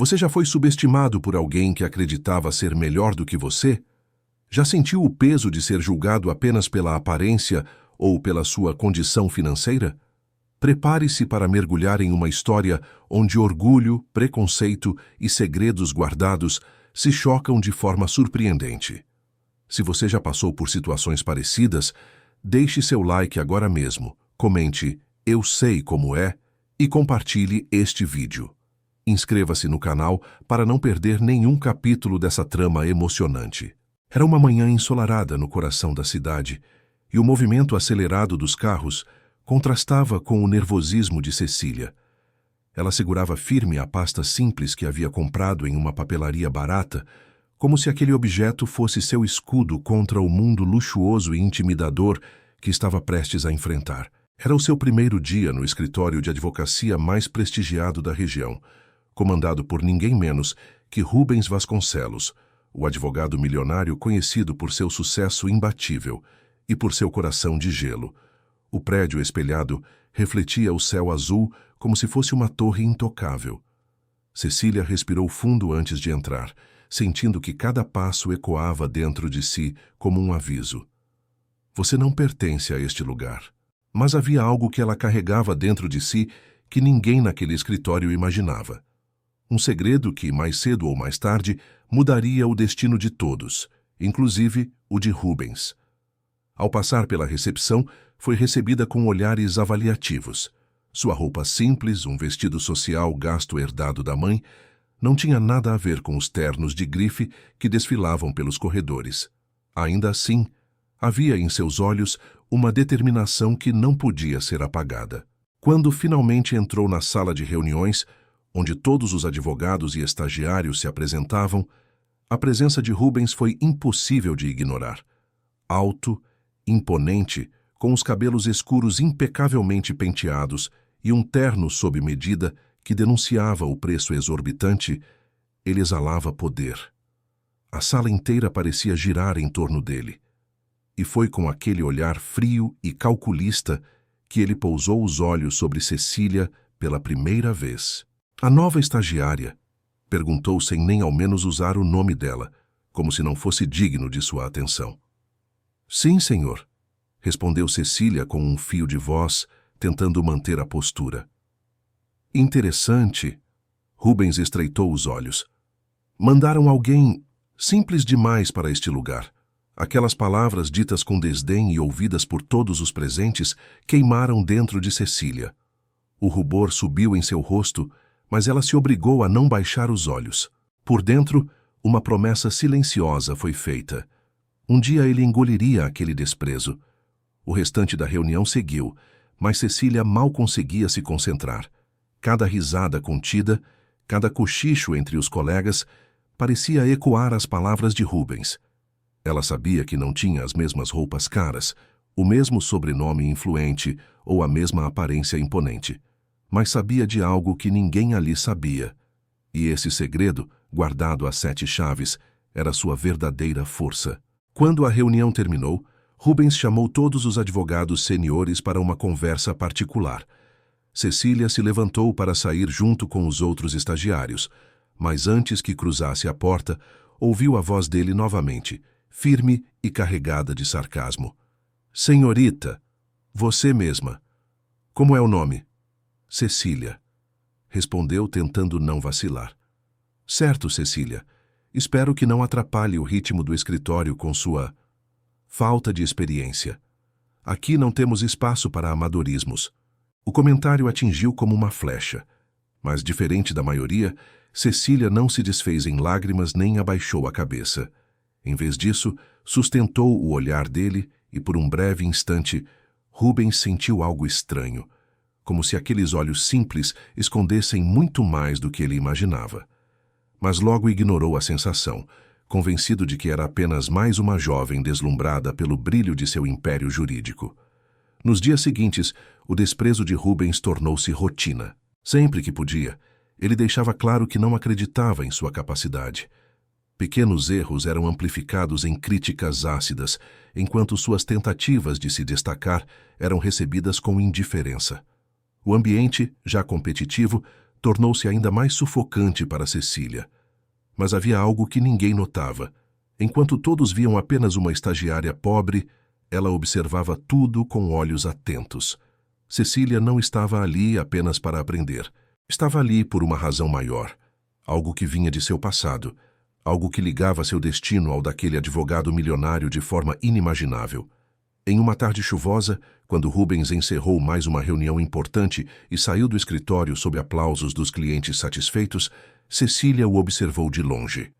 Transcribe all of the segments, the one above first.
Você já foi subestimado por alguém que acreditava ser melhor do que você? Já sentiu o peso de ser julgado apenas pela aparência ou pela sua condição financeira? Prepare-se para mergulhar em uma história onde orgulho, preconceito e segredos guardados se chocam de forma surpreendente. Se você já passou por situações parecidas, deixe seu like agora mesmo, comente "Eu sei como é" e compartilhe este vídeo. Inscreva-se no canal para não perder nenhum capítulo dessa trama emocionante. Era uma manhã ensolarada no coração da cidade, e o movimento acelerado dos carros contrastava com o nervosismo de Cecília. Ela segurava firme a pasta simples que havia comprado em uma papelaria barata, como se aquele objeto fosse seu escudo contra o mundo luxuoso e intimidador que estava prestes a enfrentar. Era o seu primeiro dia no escritório de advocacia mais prestigiado da região, comandado por ninguém menos que Rubens Vasconcelos, o advogado milionário conhecido por seu sucesso imbatível e por seu coração de gelo. O prédio espelhado refletia o céu azul como se fosse uma torre intocável. Cecília respirou fundo antes de entrar, sentindo que cada passo ecoava dentro de si como um aviso. Você não pertence a este lugar. Mas havia algo que ela carregava dentro de si que ninguém naquele escritório imaginava. Um segredo que, mais cedo ou mais tarde, mudaria o destino de todos, inclusive o de Rubens. Ao passar pela recepção, foi recebida com olhares avaliativos. Sua roupa simples, um vestido social gasto herdado da mãe, não tinha nada a ver com os ternos de grife que desfilavam pelos corredores. Ainda assim, havia em seus olhos uma determinação que não podia ser apagada. Quando finalmente entrou na sala de reuniões, onde todos os advogados e estagiários se apresentavam, a presença de Rubens foi impossível de ignorar. Alto, imponente, com os cabelos escuros impecavelmente penteados e um terno sob medida que denunciava o preço exorbitante, ele exalava poder. A sala inteira parecia girar em torno dele. E foi com aquele olhar frio e calculista que ele pousou os olhos sobre Cecília pela primeira vez. A nova estagiária perguntou sem nem ao menos usar o nome dela, como se não fosse digno de sua atenção. Sim, senhor, respondeu Cecília com um fio de voz, tentando manter a postura. Interessante. Rubens estreitou os olhos. Mandaram alguém simples demais para este lugar. Aquelas palavras ditas com desdém e ouvidas por todos os presentes queimaram dentro de Cecília. O rubor subiu em seu rosto, mas ela se obrigou a não baixar os olhos. Por dentro, uma promessa silenciosa foi feita. Um dia ele engoliria aquele desprezo. O restante da reunião seguiu, mas Cecília mal conseguia se concentrar. Cada risada contida, cada cochicho entre os colegas, parecia ecoar as palavras de Rubens. Ela sabia que não tinha as mesmas roupas caras, o mesmo sobrenome influente ou a mesma aparência imponente, mas sabia de algo que ninguém ali sabia. E esse segredo, guardado a 7 chaves, era sua verdadeira força. Quando a reunião terminou, Rubens chamou todos os advogados seniores para uma conversa particular. Cecília se levantou para sair junto com os outros estagiários, mas antes que cruzasse a porta, ouviu a voz dele novamente, firme e carregada de sarcasmo. Senhorita, você mesma. Como é o nome? Cecília, respondeu tentando não vacilar. Certo, Cecília. Espero que não atrapalhe o ritmo do escritório com sua falta de experiência. Aqui não temos espaço para amadorismos. O comentário atingiu como uma flecha, mas, diferente da maioria, Cecília não se desfez em lágrimas nem abaixou a cabeça. Em vez disso, sustentou o olhar dele e, por um breve instante, Rubens sentiu algo estranho, como se aqueles olhos simples escondessem muito mais do que ele imaginava. Mas logo ignorou a sensação, convencido de que era apenas mais uma jovem deslumbrada pelo brilho de seu império jurídico. Nos dias seguintes, o desprezo de Rubens tornou-se rotina. Sempre que podia, ele deixava claro que não acreditava em sua capacidade. Pequenos erros eram amplificados em críticas ácidas, enquanto suas tentativas de se destacar eram recebidas com indiferença. O ambiente, já competitivo, tornou-se ainda mais sufocante para Cecília. Mas havia algo que ninguém notava. Enquanto todos viam apenas uma estagiária pobre, ela observava tudo com olhos atentos. Cecília não estava ali apenas para aprender. Estava ali por uma razão maior. Algo que vinha de seu passado. Algo que ligava seu destino ao daquele advogado milionário de forma inimaginável. Em uma tarde chuvosa, quando Rubens encerrou mais uma reunião importante e saiu do escritório sob aplausos dos clientes satisfeitos, Cecília o observou de longe.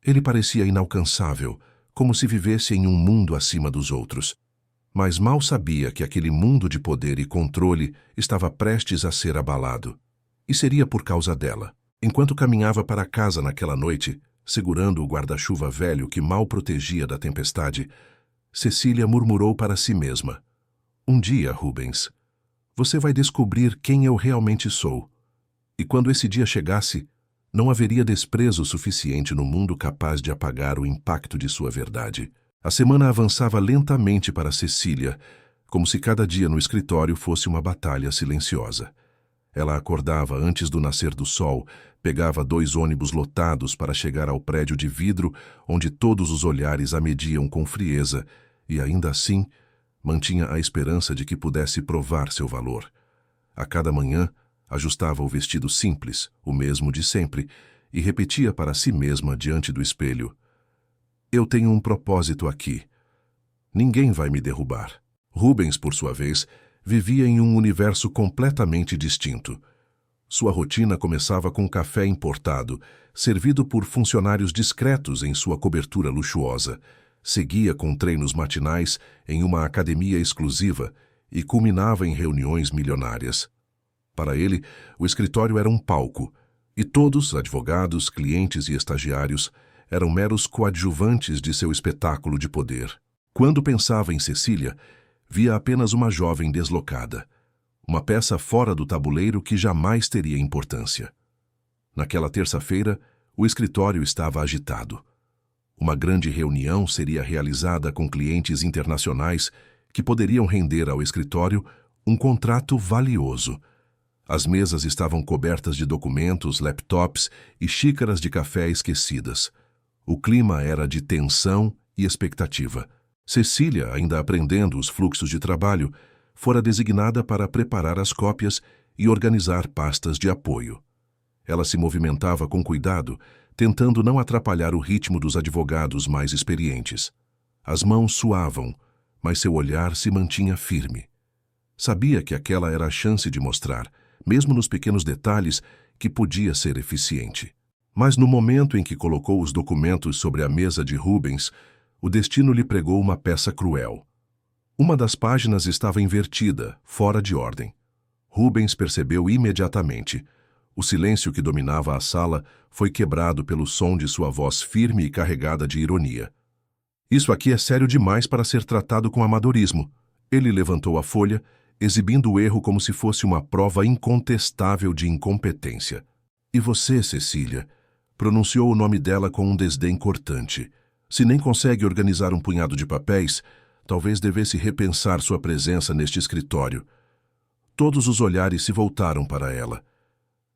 Ele parecia inalcançável, como se vivesse em um mundo acima dos outros. Mas mal sabia que aquele mundo de poder e controle estava prestes a ser abalado. E seria por causa dela. Enquanto caminhava para casa naquela noite, segurando o guarda-chuva velho que mal protegia da tempestade, Cecília murmurou para si mesma: "Um dia, Rubens, você vai descobrir quem eu realmente sou. E quando esse dia chegasse, não haveria desprezo suficiente no mundo capaz de apagar o impacto de sua verdade." A semana avançava lentamente para Cecília, como se cada dia no escritório fosse uma batalha silenciosa. Ela acordava antes do nascer do sol, pegava 2 ônibus lotados para chegar ao prédio de vidro, onde todos os olhares a mediam com frieza, e ainda assim, mantinha a esperança de que pudesse provar seu valor. A cada manhã, ajustava o vestido simples, o mesmo de sempre, e repetia para si mesma diante do espelho: "Eu tenho um propósito aqui. Ninguém vai me derrubar." Rubens, por sua vez, vivia em um universo completamente distinto. Sua rotina começava com café importado, servido por funcionários discretos em sua cobertura luxuosa. Seguia com treinos matinais em uma academia exclusiva e culminava em reuniões milionárias. Para ele, o escritório era um palco, e todos, advogados, clientes e estagiários, eram meros coadjuvantes de seu espetáculo de poder. Quando pensava em Cecília, via apenas uma jovem deslocada, uma peça fora do tabuleiro que jamais teria importância. Naquela terça-feira, o escritório estava agitado. Uma grande reunião seria realizada com clientes internacionais que poderiam render ao escritório um contrato valioso. As mesas estavam cobertas de documentos, laptops e xícaras de café esquecidas. O clima era de tensão e expectativa. Cecília, ainda aprendendo os fluxos de trabalho, fora designada para preparar as cópias e organizar pastas de apoio. Ela se movimentava com cuidado, tentando não atrapalhar o ritmo dos advogados mais experientes. As mãos suavam, mas seu olhar se mantinha firme. Sabia que aquela era a chance de mostrar, mesmo nos pequenos detalhes, que podia ser eficiente. Mas no momento em que colocou os documentos sobre a mesa de Rubens, o destino lhe pregou uma peça cruel. Uma das páginas estava invertida, fora de ordem. Rubens percebeu imediatamente. O silêncio que dominava a sala foi quebrado pelo som de sua voz firme e carregada de ironia. "Isso aqui é sério demais para ser tratado com amadorismo." Ele levantou a folha, exibindo o erro como se fosse uma prova incontestável de incompetência. "E você, Cecília?" Pronunciou o nome dela com um desdém cortante. "Se nem consegue organizar um punhado de papéis, talvez devesse repensar sua presença neste escritório." Todos os olhares se voltaram para ela.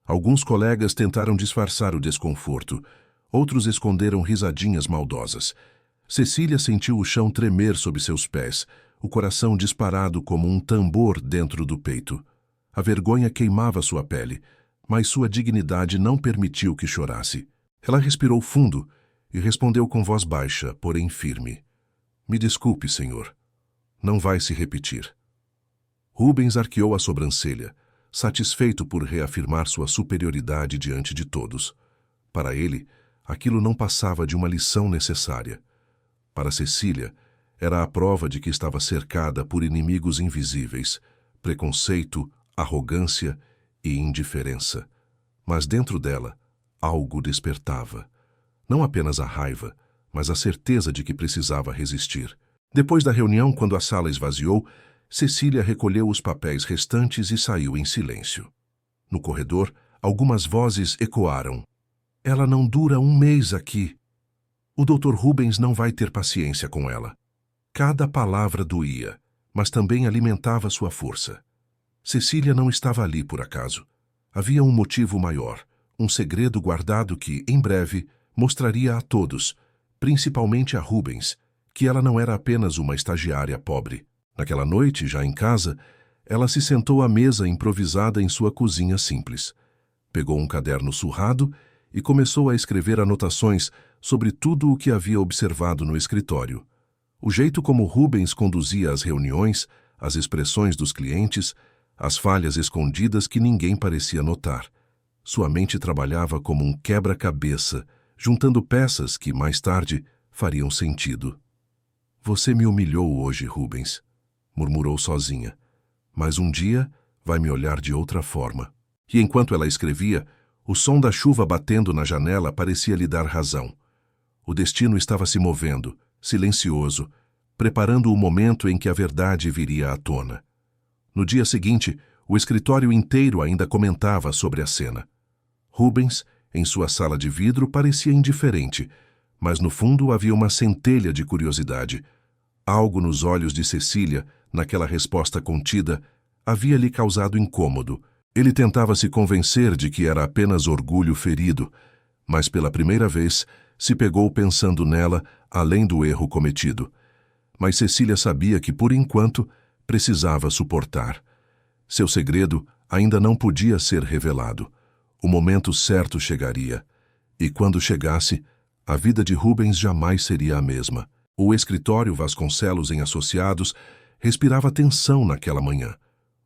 Alguns colegas tentaram disfarçar o desconforto, outros esconderam risadinhas maldosas. Cecília sentiu o chão tremer sob seus pés, o coração disparado como um tambor dentro do peito. A vergonha queimava sua pele, mas sua dignidade não permitiu que chorasse. Ela respirou fundo e respondeu com voz baixa, porém firme: "Me desculpe, senhor. Não vai se repetir." Rubens arqueou a sobrancelha, satisfeito por reafirmar sua superioridade diante de todos. Para ele, aquilo não passava de uma lição necessária. Para Cecília, era a prova de que estava cercada por inimigos invisíveis, preconceito, arrogância e indiferença. Mas dentro dela, algo despertava. Não apenas a raiva, mas a certeza de que precisava resistir. Depois da reunião, quando a sala esvaziou, Cecília recolheu os papéis restantes e saiu em silêncio. No corredor, algumas vozes ecoaram: "Ela não dura um mês aqui." O Dr. Rubens não vai ter paciência com ela. Cada palavra doía, mas também alimentava sua força. Cecília não estava ali por acaso. Havia um motivo maior, um segredo guardado que, em breve, mostraria a todos, principalmente a Rubens, que ela não era apenas uma estagiária pobre. Naquela noite, já em casa, ela se sentou à mesa improvisada em sua cozinha simples. Pegou um caderno surrado e começou a escrever anotações sobre tudo o que havia observado no escritório. O jeito como Rubens conduzia as reuniões, as expressões dos clientes, as falhas escondidas que ninguém parecia notar. Sua mente trabalhava como um quebra-cabeça, juntando peças que, mais tarde, fariam sentido. Você me humilhou hoje, Rubens, murmurou sozinha. Mas um dia vai me olhar de outra forma. E enquanto ela escrevia, o som da chuva batendo na janela parecia lhe dar razão. O destino estava se movendo, silencioso, preparando o momento em que a verdade viria à tona. No dia seguinte, o escritório inteiro ainda comentava sobre a cena. Rubens, em sua sala de vidro, parecia indiferente, mas no fundo havia uma centelha de curiosidade. Algo nos olhos de Cecília, naquela resposta contida, havia lhe causado incômodo. Ele tentava se convencer de que era apenas orgulho ferido, mas pela primeira vez se pegou pensando nela além do erro cometido. Mas Cecília sabia que, por enquanto, precisava suportar. Seu segredo ainda não podia ser revelado. O momento certo chegaria, e quando chegasse, a vida de Rubens jamais seria a mesma. O escritório Vasconcelos em Associados respirava tensão naquela manhã.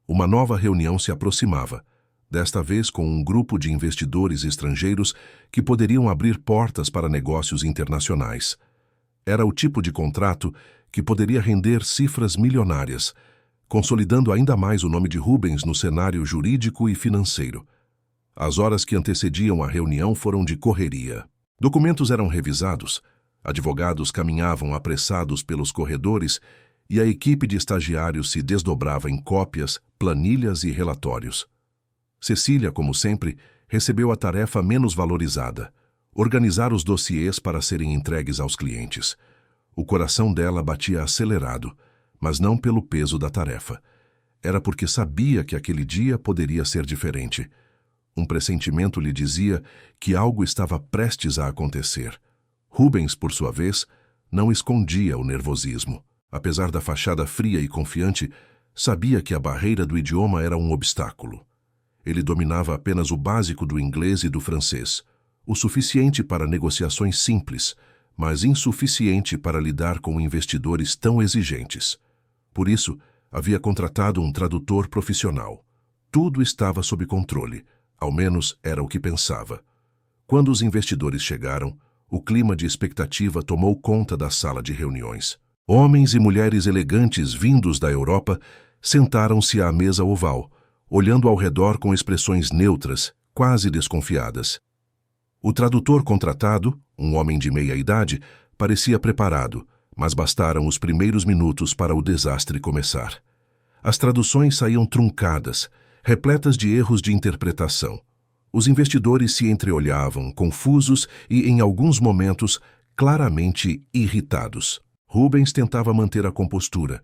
Uma nova reunião se aproximava, desta vez com um grupo de investidores estrangeiros que poderiam abrir portas para negócios internacionais. Era o tipo de contrato que poderia render cifras milionárias, consolidando ainda mais o nome de Rubens no cenário jurídico e financeiro. As horas que antecediam a reunião foram de correria. Documentos eram revisados, advogados caminhavam apressados pelos corredores e a equipe de estagiários se desdobrava em cópias, planilhas e relatórios. Cecília, como sempre, recebeu a tarefa menos valorizada: organizar os dossiês para serem entregues aos clientes. O coração dela batia acelerado, mas não pelo peso da tarefa. Era porque sabia que aquele dia poderia ser diferente. Um pressentimento lhe dizia que algo estava prestes a acontecer. Rubens, por sua vez, não escondia o nervosismo. Apesar da fachada fria e confiante, sabia que a barreira do idioma era um obstáculo. Ele dominava apenas o básico do inglês e do francês, o suficiente para negociações simples, mas insuficiente para lidar com investidores tão exigentes. Por isso, havia contratado um tradutor profissional. Tudo estava sob controle, ao menos era o que pensava. Quando os investidores chegaram, o clima de expectativa tomou conta da sala de reuniões. Homens e mulheres elegantes vindos da Europa sentaram-se à mesa oval, olhando ao redor com expressões neutras, quase desconfiadas. O tradutor contratado, um homem de meia idade, parecia preparado, mas bastaram os primeiros minutos para o desastre começar. As traduções saíam truncadas, repletas de erros de interpretação. Os investidores se entreolhavam, confusos e, em alguns momentos, claramente irritados. Rubens tentava manter a compostura,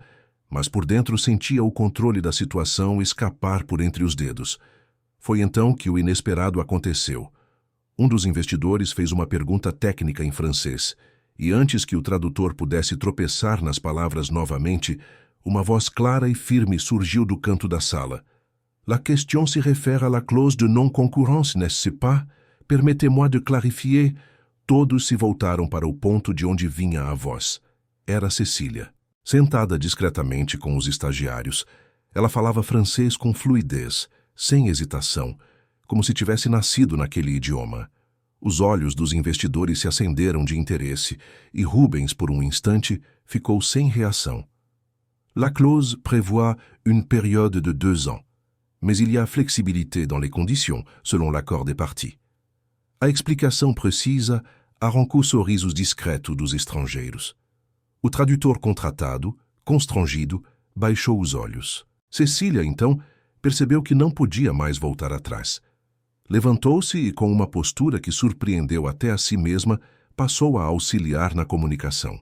mas por dentro sentia o controle da situação escapar por entre os dedos. Foi então que o inesperado aconteceu. Um dos investidores fez uma pergunta técnica em francês, e antes que o tradutor pudesse tropeçar nas palavras novamente, uma voz clara e firme surgiu do canto da sala. La question se réfère à la clause de non-concurrence, n'est-ce pas? Permettez-moi de clarifier. Todos se voltaram para o ponto de onde vinha a voz. Era Cecília. Sentada discretamente com os estagiários, ela falava francês com fluidez, sem hesitação, como se tivesse nascido naquele idioma. Os olhos dos investidores se acenderam de interesse e Rubens, por um instante, ficou sem reação. La clause prévoit une période de 2 ans, mais il y a flexibilité dans les conditions, selon l'accord des parties. A explicação precisa arrancou sorrisos discretos dos estrangeiros. O tradutor contratado, constrangido, baixou os olhos. Cecília, então, percebeu que não podia mais voltar atrás. Levantou-se e, com uma postura que surpreendeu até a si mesma, passou a auxiliar na comunicação.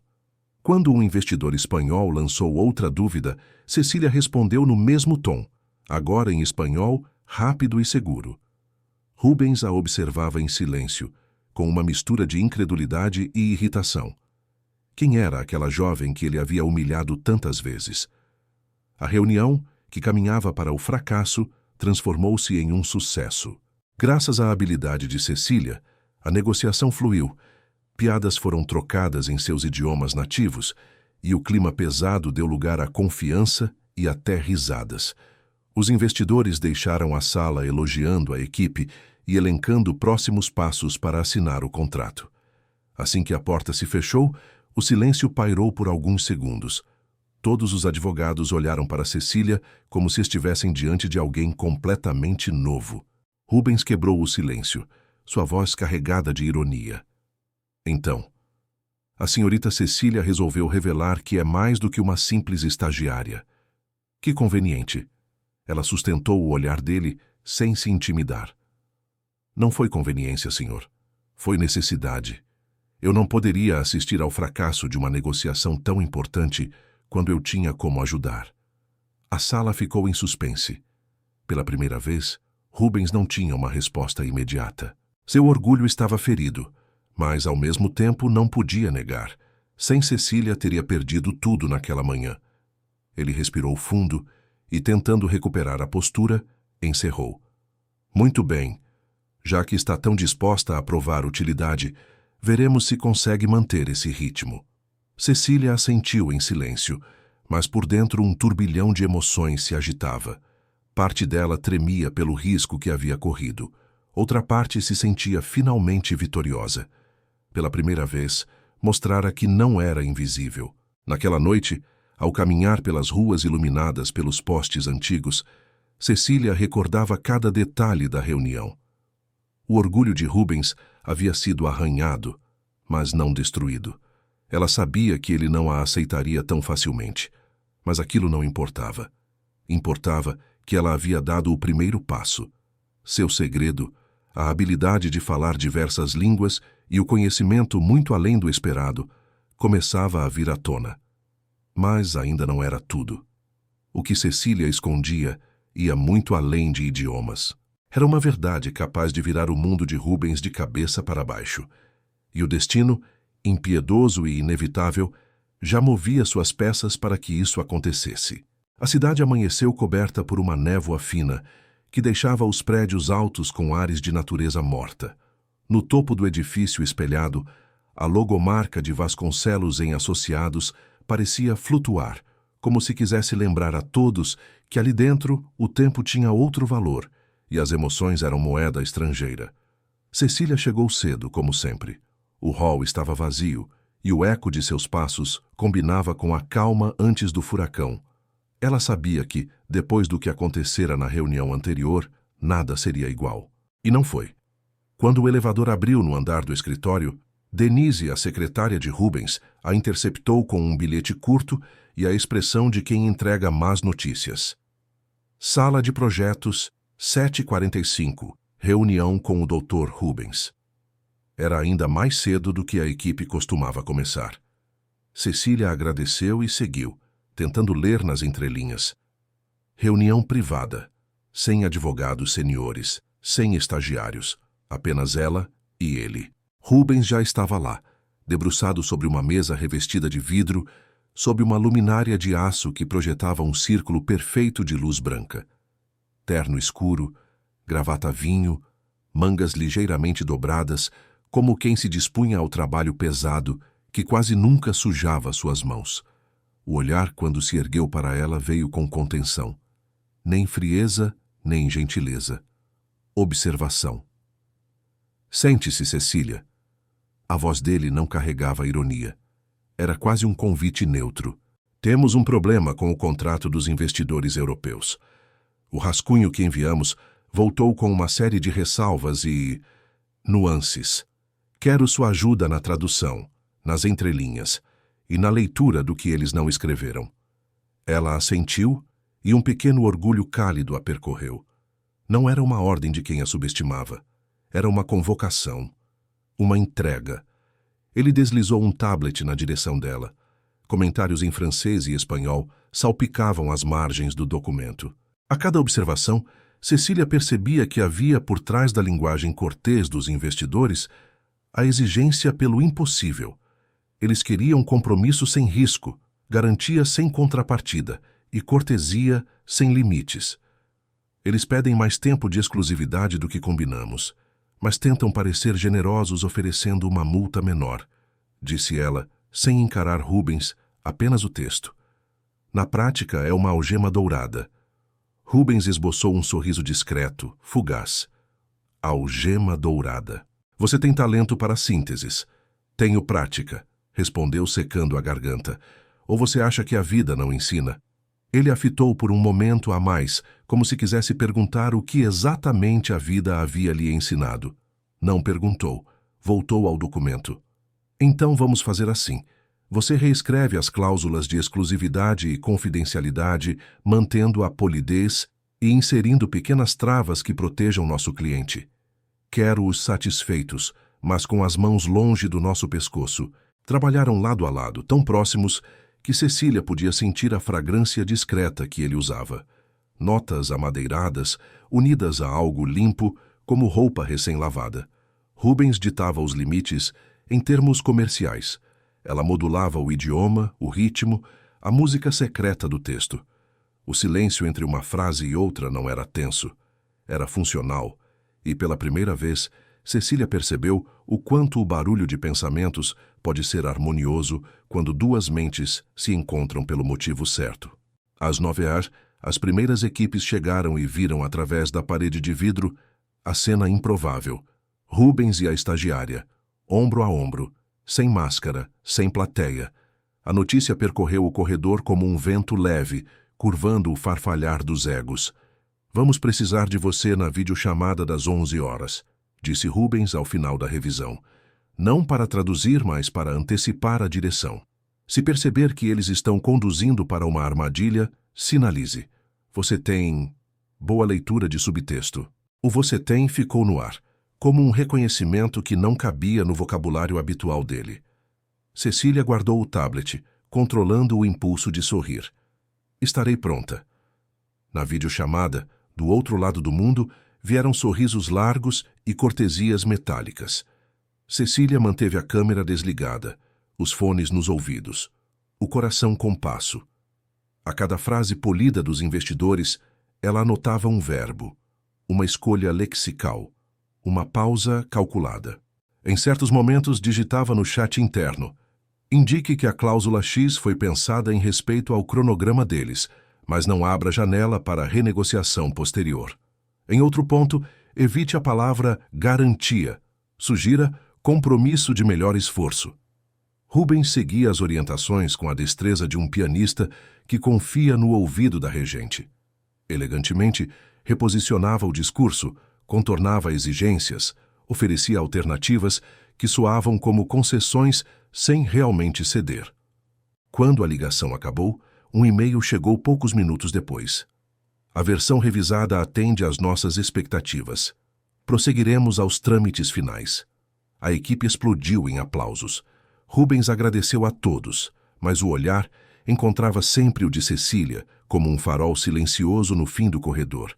Quando um investidor espanhol lançou outra dúvida, Cecília respondeu no mesmo tom, agora em espanhol, rápido e seguro. Rubens a observava em silêncio, com uma mistura de incredulidade e irritação. Quem era aquela jovem que ele havia humilhado tantas vezes? A reunião, que caminhava para o fracasso, transformou-se em um sucesso. Graças à habilidade de Cecília, a negociação fluiu, piadas foram trocadas em seus idiomas nativos e o clima pesado deu lugar à confiança e até risadas. Os investidores deixaram a sala elogiando a equipe e elencando próximos passos para assinar o contrato. Assim que a porta se fechou, o silêncio pairou por alguns segundos. Todos os advogados olharam para Cecília como se estivessem diante de alguém completamente novo. Rubens quebrou o silêncio, sua voz carregada de ironia. Então, a senhorita Cecília resolveu revelar que é mais do que uma simples estagiária. Que conveniente. Ela sustentou o olhar dele sem se intimidar. Não foi conveniência, senhor. Foi necessidade. Eu não poderia assistir ao fracasso de uma negociação tão importante quando eu tinha como ajudar. A sala ficou em suspense. Pela primeira vez, Rubens não tinha uma resposta imediata. Seu orgulho estava ferido, mas ao mesmo tempo não podia negar. Sem Cecília, teria perdido tudo naquela manhã. Ele respirou fundo e, tentando recuperar a postura, encerrou. Muito bem. Já que está tão disposta a provar utilidade, veremos se consegue manter esse ritmo. Cecília assentiu em silêncio, mas por dentro um turbilhão de emoções se agitava. Parte dela tremia pelo risco que havia corrido. Outra parte se sentia finalmente vitoriosa. Pela primeira vez, mostrara que não era invisível. Naquela noite, ao caminhar pelas ruas iluminadas pelos postes antigos, Cecília recordava cada detalhe da reunião. O orgulho de Rubens havia sido arranhado, mas não destruído. Ela sabia que ele não a aceitaria tão facilmente, mas aquilo não importava. Importava que ela havia dado o primeiro passo. Seu segredo, a habilidade de falar diversas línguas e o conhecimento muito além do esperado, começava a vir à tona. Mas ainda não era tudo. O que Cecília escondia ia muito além de idiomas. Era uma verdade capaz de virar o mundo de Rubens de cabeça para baixo. E o destino, impiedoso e inevitável, já movia suas peças para que isso acontecesse. A cidade amanheceu coberta por uma névoa fina, que deixava os prédios altos com ares de natureza morta. No topo do edifício espelhado, a logomarca de Vasconcelos em Associados parecia flutuar, como se quisesse lembrar a todos que ali dentro o tempo tinha outro valor e as emoções eram moeda estrangeira. Cecília chegou cedo, como sempre. O hall estava vazio e o eco de seus passos combinava com a calma antes do furacão. Ela sabia que, depois do que acontecera na reunião anterior, nada seria igual. E não foi. Quando o elevador abriu no andar do escritório, Denise, a secretária de Rubens, a interceptou com um bilhete curto e a expressão de quem entrega más notícias. Sala de projetos, 7h45, reunião com o Dr. Rubens. Era ainda mais cedo do que a equipe costumava começar. Cecília agradeceu e seguiu, tentando ler nas entrelinhas. Reunião privada, sem advogados seniores, sem estagiários, apenas ela e ele. Rubens já estava lá, debruçado sobre uma mesa revestida de vidro, sob uma luminária de aço que projetava um círculo perfeito de luz branca. Terno escuro, gravata vinho, mangas ligeiramente dobradas, como quem se dispunha ao trabalho pesado que quase nunca sujava suas mãos. O olhar, quando se ergueu para ela, veio com contenção. Nem frieza, nem gentileza. Observação. Sente-se, Cecília. A voz dele não carregava ironia. Era quase um convite neutro. Temos um problema com o contrato dos investidores europeus. O rascunho que enviamos voltou com uma série de ressalvas e nuances. Quero sua ajuda na tradução, nas entrelinhas e na leitura do que eles não escreveram. Ela assentiu e um pequeno orgulho cálido a percorreu. Não era uma ordem de quem a subestimava. Era uma convocação, uma entrega. Ele deslizou um tablet na direção dela. Comentários em francês e espanhol salpicavam as margens do documento. A cada observação, Cecília percebia que havia por trás da linguagem cortês dos investidores a exigência pelo impossível. Eles queriam compromisso sem risco, garantia sem contrapartida e cortesia sem limites. Eles pedem mais tempo de exclusividade do que combinamos, mas tentam parecer generosos oferecendo uma multa menor, disse ela, sem encarar Rubens, apenas o texto. Na prática, é uma algema dourada. Rubens esboçou um sorriso discreto, fugaz. Algema dourada. Você tem talento para sínteses. Tenho prática, respondeu secando a garganta. Ou você acha que a vida não ensina? Ele a fitou por um momento a mais, como se quisesse perguntar o que exatamente a vida havia lhe ensinado. Não perguntou. Voltou ao documento. Então vamos fazer assim. Você reescreve as cláusulas de exclusividade e confidencialidade, mantendo a polidez e inserindo pequenas travas que protejam nosso cliente. Quero-os satisfeitos, mas com as mãos longe do nosso pescoço. Trabalharam lado a lado, tão próximos que Cecília podia sentir a fragrância discreta que ele usava. Notas amadeiradas, unidas a algo limpo, como roupa recém-lavada. Rubens ditava os limites em termos comerciais. Ela modulava o idioma, o ritmo, a música secreta do texto. O silêncio entre uma frase e outra não era tenso. Era funcional. E, pela primeira vez, Cecília percebeu o quanto o barulho de pensamentos pode ser harmonioso quando duas mentes se encontram pelo motivo certo. Às 9h, as primeiras equipes chegaram e viram através da parede de vidro a cena improvável. Rubens e a estagiária, ombro a ombro, sem máscara, sem plateia. A notícia percorreu o corredor como um vento leve, curvando o farfalhar dos egos. Vamos precisar de você na videochamada das 11h, disse Rubens ao final da revisão. Não para traduzir, mas para antecipar a direção. Se perceber que eles estão conduzindo para uma armadilha, sinalize. Você tem... Boa leitura de subtexto. O você tem ficou no ar, como um reconhecimento que não cabia no vocabulário habitual dele. Cecília guardou o tablet, controlando o impulso de sorrir. Estarei pronta. Na videochamada, do outro lado do mundo, vieram sorrisos largos e cortesias metálicas. Cecília manteve a câmera desligada, os fones nos ouvidos, o coração compasso. A cada frase polida dos investidores, ela anotava um verbo, uma escolha lexical, uma pausa calculada. Em certos momentos, digitava no chat interno: indique que a cláusula X foi pensada em respeito ao cronograma deles, mas não abra janela para renegociação posterior. Em outro ponto, evite a palavra garantia. Sugira compromisso de melhor esforço. Rubens seguia as orientações com a destreza de um pianista que confia no ouvido da regente. Elegantemente, reposicionava o discurso, contornava exigências, oferecia alternativas que soavam como concessões sem realmente ceder. Quando a ligação acabou, um e-mail chegou poucos minutos depois. A versão revisada atende às nossas expectativas. Prosseguiremos aos trâmites finais. A equipe explodiu em aplausos. Rubens agradeceu a todos, mas o olhar encontrava sempre o de Cecília, como um farol silencioso no fim do corredor.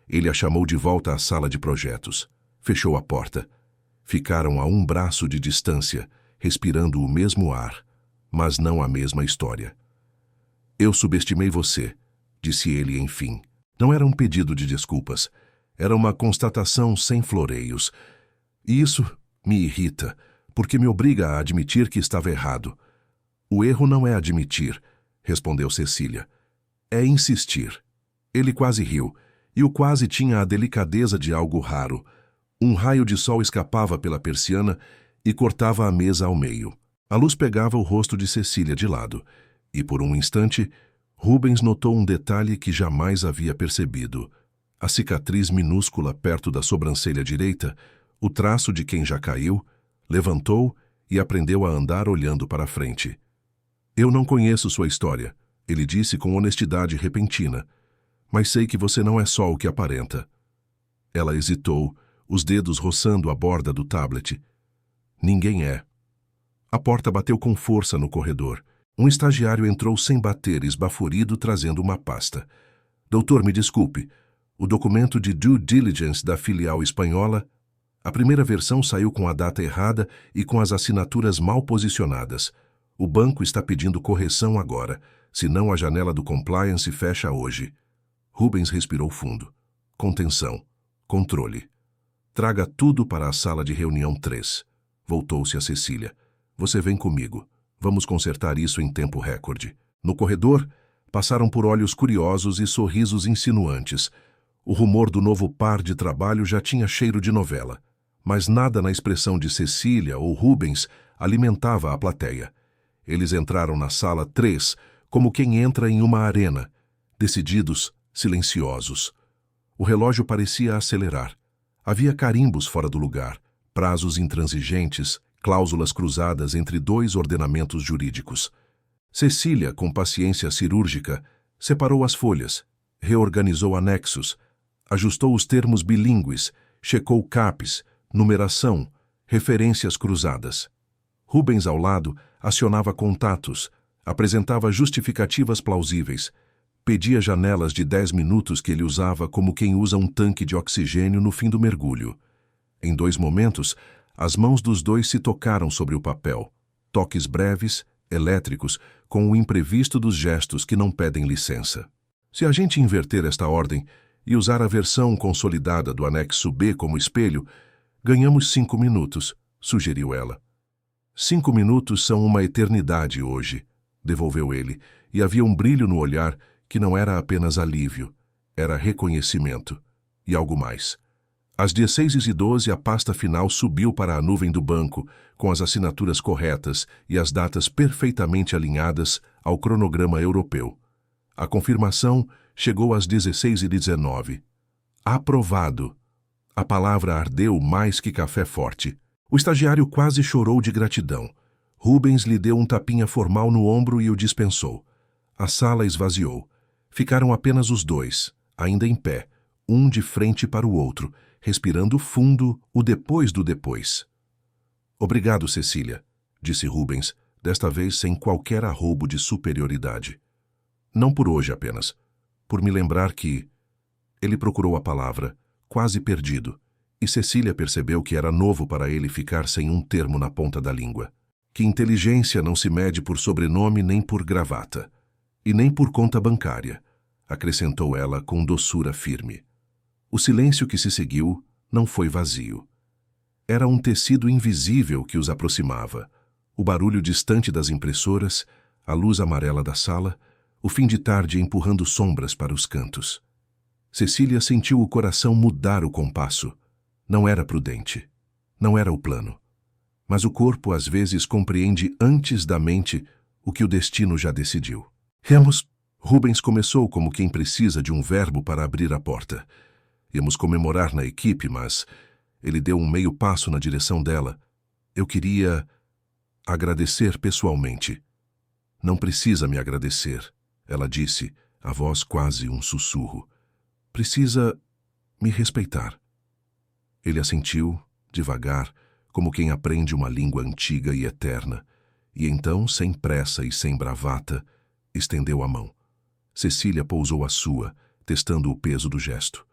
Ele a chamou de volta à sala de projetos. Fechou a porta. Ficaram a um braço de distância, respirando o mesmo ar, mas não a mesma história. Eu subestimei você, disse ele enfim. Não era um pedido de desculpas. Era uma constatação sem floreios. E isso me irrita, porque me obriga a admitir que estava errado. O erro não é admitir, respondeu Cecília. É insistir. Ele quase riu, e o quase tinha a delicadeza de algo raro. Um raio de sol escapava pela persiana e cortava a mesa ao meio. A luz pegava o rosto de Cecília de lado, e por um instante, Rubens notou um detalhe que jamais havia percebido. A cicatriz minúscula perto da sobrancelha direita, o traço de quem já caiu, levantou e aprendeu a andar olhando para frente. Eu não conheço sua história, ele disse com honestidade repentina, mas sei que você não é só o que aparenta. Ela hesitou, os dedos roçando a borda do tablet. Ninguém é. A porta bateu com força no corredor. Um estagiário entrou sem bater, esbaforido, trazendo uma pasta. Doutor, me desculpe. O documento de due diligence da filial espanhola, a primeira versão saiu com a data errada e com as assinaturas mal posicionadas. O banco está pedindo correção agora, senão a janela do compliance fecha hoje. Rubens respirou fundo. Contenção. Controle. Traga tudo para a sala de reunião 3. Voltou-se a Cecília. Você vem comigo. Vamos consertar isso em tempo recorde. No corredor, passaram por olhos curiosos e sorrisos insinuantes. O rumor do novo par de trabalho já tinha cheiro de novela, mas nada na expressão de Cecília ou Rubens alimentava a plateia. Eles entraram na sala 3 como quem entra em uma arena, decididos, silenciosos. O relógio parecia acelerar. Havia carimbos fora do lugar, prazos intransigentes, cláusulas cruzadas entre dois ordenamentos jurídicos. Cecília, com paciência cirúrgica, separou as folhas, reorganizou anexos, ajustou os termos bilíngues, checou CAPs, numeração, referências cruzadas. Rubens, ao lado, acionava contatos, apresentava justificativas plausíveis, pedia janelas de 10 minutos que ele usava como quem usa um tanque de oxigênio no fim do mergulho. Em 2 momentos, as mãos dos dois se tocaram sobre o papel, toques breves, elétricos, com o imprevisto dos gestos que não pedem licença. Se a gente inverter esta ordem e usar a versão consolidada do anexo B como espelho, ganhamos 5 minutos, sugeriu ela. 5 minutos são uma eternidade hoje, devolveu ele, e havia um brilho no olhar que não era apenas alívio, era reconhecimento, e algo mais. Às 16h12, a pasta final subiu para a nuvem do banco, com as assinaturas corretas e as datas perfeitamente alinhadas ao cronograma europeu. A confirmação chegou às 16h19. Aprovado. A palavra ardeu mais que café forte. O estagiário quase chorou de gratidão. Rubens lhe deu um tapinha formal no ombro e o dispensou. A sala esvaziou. Ficaram apenas os dois, ainda em pé, um de frente para o outro, respirando fundo o depois do depois. Obrigado, Cecília, disse Rubens, desta vez sem qualquer arrobo de superioridade. Não por hoje apenas, por me lembrar que... Ele procurou a palavra, quase perdido, e Cecília percebeu que era novo para ele ficar sem um termo na ponta da língua. Que inteligência não se mede por sobrenome nem por gravata, e nem por conta bancária, acrescentou ela com doçura firme. O silêncio que se seguiu não foi vazio. Era um tecido invisível que os aproximava, o barulho distante das impressoras, a luz amarela da sala, o fim de tarde empurrando sombras para os cantos. Cecília sentiu o coração mudar o compasso. Não era prudente. Não era o plano. Mas o corpo às vezes compreende antes da mente o que o destino já decidiu. Rubens começou como quem precisa de um verbo para abrir a porta. Íamos comemorar na equipe, mas ele deu um meio passo na direção dela. Eu queria agradecer pessoalmente. Não precisa me agradecer, ela disse, a voz quase um sussurro. Precisa me respeitar. Ele assentiu, devagar, como quem aprende uma língua antiga e eterna, e então, sem pressa e sem bravata, estendeu a mão. Cecília pousou a sua, testando o peso do gesto.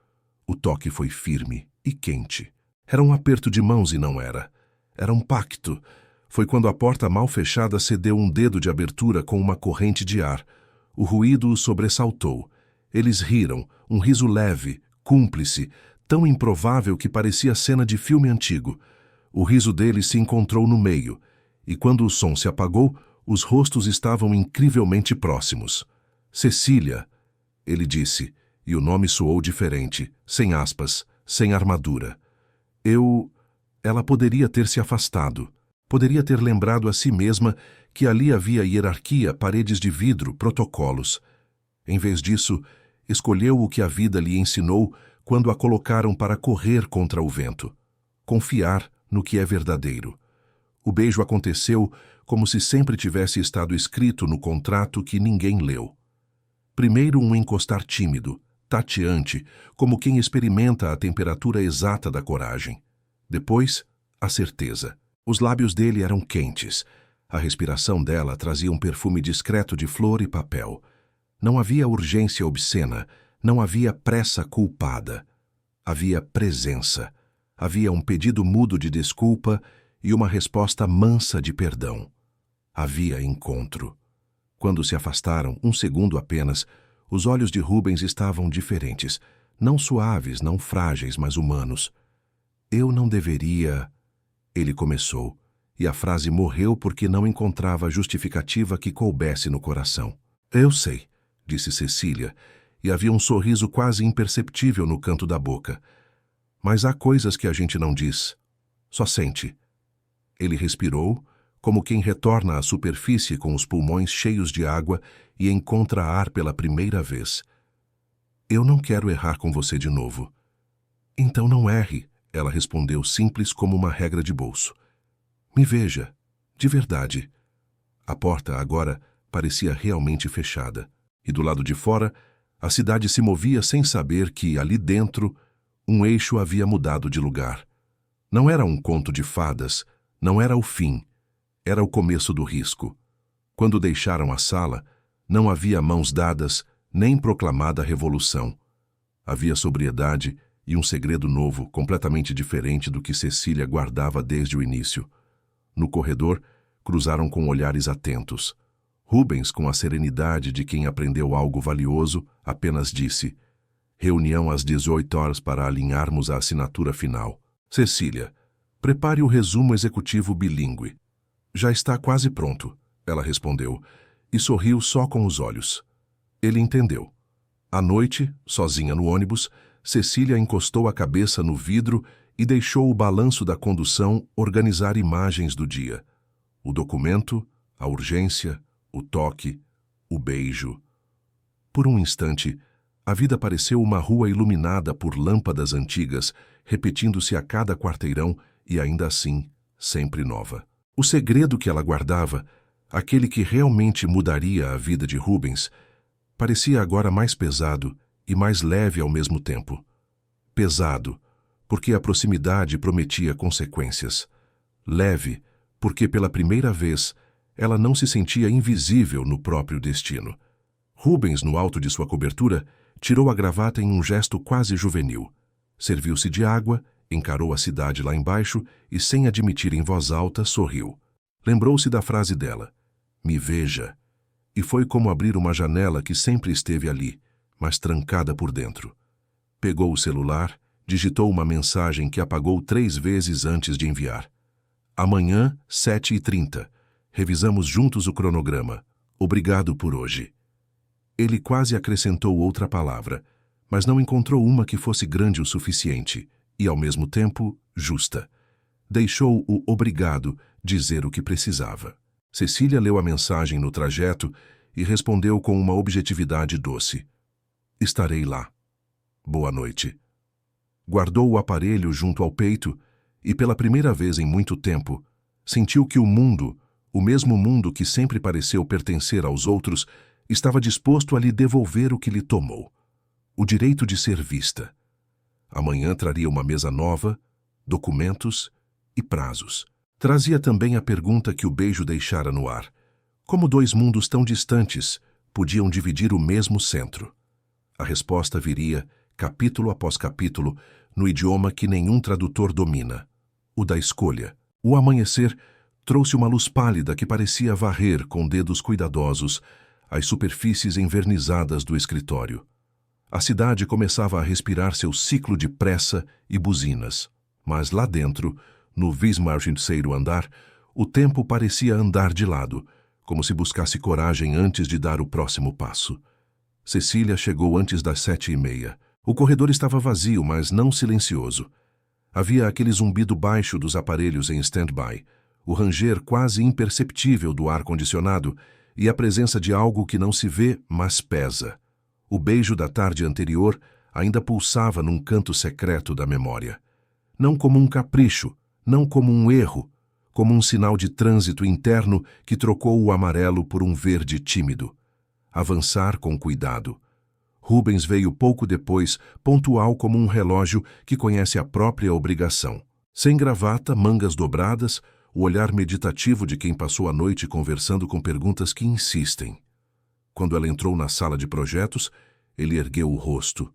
O toque foi firme e quente. Era um aperto de mãos e não era. Era um pacto. Foi quando a porta mal fechada cedeu um dedo de abertura com uma corrente de ar. O ruído os sobressaltou. Eles riram, um riso leve, cúmplice, tão improvável que parecia cena de filme antigo. O riso deles se encontrou no meio, e quando o som se apagou, os rostos estavam incrivelmente próximos. Cecília, ele disse, e o nome soou diferente, sem aspas, sem armadura. Ela poderia ter se afastado, poderia ter lembrado a si mesma que ali havia hierarquia, paredes de vidro, protocolos. Em vez disso, escolheu o que a vida lhe ensinou quando a colocaram para correr contra o vento. Confiar no que é verdadeiro. O beijo aconteceu como se sempre tivesse estado escrito no contrato que ninguém leu. Primeiro um encostar tímido, tateante, como quem experimenta a temperatura exata da coragem. Depois, a certeza. Os lábios dele eram quentes. A respiração dela trazia um perfume discreto de flor e papel. Não havia urgência obscena, Não havia pressa culpada. Havia presença. Havia um pedido mudo de desculpa e uma resposta mansa de perdão. Havia encontro. Quando se afastaram, um segundo apenas, os olhos de Rubens estavam diferentes. Não suaves, não frágeis, mas humanos. Eu não deveria... Ele começou, e a frase morreu porque não encontrava justificativa que coubesse no coração. Eu sei, disse Cecília, e havia um sorriso quase imperceptível no canto da boca. Mas há coisas que a gente não diz. Só sente. Ele respirou, como quem retorna à superfície com os pulmões cheios de água e encontra ar pela primeira vez. Eu não quero errar com você de novo. Então não erre, ela respondeu simples como uma regra de bolso. Me veja, de verdade. A porta agora parecia realmente fechada, e do lado de fora, a cidade se movia sem saber que, ali dentro, um eixo havia mudado de lugar. Não era um conto de fadas, não era o fim, era o começo do risco. Quando deixaram a sala, não havia mãos dadas, nem proclamada revolução. Havia sobriedade e um segredo novo, completamente diferente do que Cecília guardava desde o início. No corredor, cruzaram com olhares atentos. Rubens, com a serenidade de quem aprendeu algo valioso, apenas disse: reunião às 18 horas para alinharmos a assinatura final. Cecília, prepare o resumo executivo bilíngue. Já está quase pronto, ela respondeu, e sorriu só com os olhos. Ele entendeu. À noite, sozinha no ônibus, Cecília encostou a cabeça no vidro e deixou o balanço da condução organizar imagens do dia. O documento, a urgência, o toque, o beijo. Por um instante, a vida pareceu uma rua iluminada por lâmpadas antigas, repetindo-se a cada quarteirão e ainda assim, sempre nova. O segredo que ela guardava, aquele que realmente mudaria a vida de Rubens, parecia agora mais pesado e mais leve ao mesmo tempo. Pesado, porque a proximidade prometia consequências. Leve, porque pela primeira vez ela não se sentia invisível no próprio destino. Rubens, no alto de sua cobertura, tirou a gravata em um gesto quase juvenil. Serviu-se de água, encarou a cidade lá embaixo e, sem admitir em voz alta, sorriu. Lembrou-se da frase dela: "Me veja", e foi como abrir uma janela que sempre esteve ali, mas trancada por dentro. Pegou o celular, digitou uma mensagem que apagou 3 vezes antes de enviar. Amanhã, 7h30. Revisamos juntos o cronograma. Obrigado por hoje. Ele quase acrescentou outra palavra, mas não encontrou uma que fosse grande o suficiente e, ao mesmo tempo, justa. Deixou o obrigado dizer o que precisava. Cecília leu a mensagem no trajeto e respondeu com uma objetividade doce: "Estarei lá. Boa noite." Guardou o aparelho junto ao peito e, pela primeira vez em muito tempo, sentiu que o mundo, o mesmo mundo que sempre pareceu pertencer aos outros, estava disposto a lhe devolver o que lhe tomou: o direito de ser vista. Amanhã traria uma mesa nova, documentos e prazos. Trazia também a pergunta que o beijo deixara no ar: como 2 mundos tão distantes podiam dividir o mesmo centro? A resposta viria, capítulo após capítulo, no idioma que nenhum tradutor domina: o da escolha. O amanhecer trouxe uma luz pálida que parecia varrer com dedos cuidadosos as superfícies envernizadas do escritório. A cidade começava a respirar seu ciclo de pressa e buzinas, mas lá dentro, no 23º andar, o tempo parecia andar de lado, como se buscasse coragem antes de dar o próximo passo. Cecília chegou antes das 7h30. O corredor estava vazio, mas não silencioso. Havia aquele zumbido baixo dos aparelhos em stand-by, o ranger quase imperceptível do ar-condicionado e a presença de algo que não se vê, mas pesa. O beijo da tarde anterior ainda pulsava num canto secreto da memória. Não como um capricho, não como um erro, como um sinal de trânsito interno que trocou o amarelo por um verde tímido. Avançar com cuidado. Rubens veio pouco depois, pontual como um relógio que conhece a própria obrigação. Sem gravata, mangas dobradas, o olhar meditativo de quem passou a noite conversando com perguntas que insistem. Quando ela entrou na sala de projetos, Ele ergueu o rosto.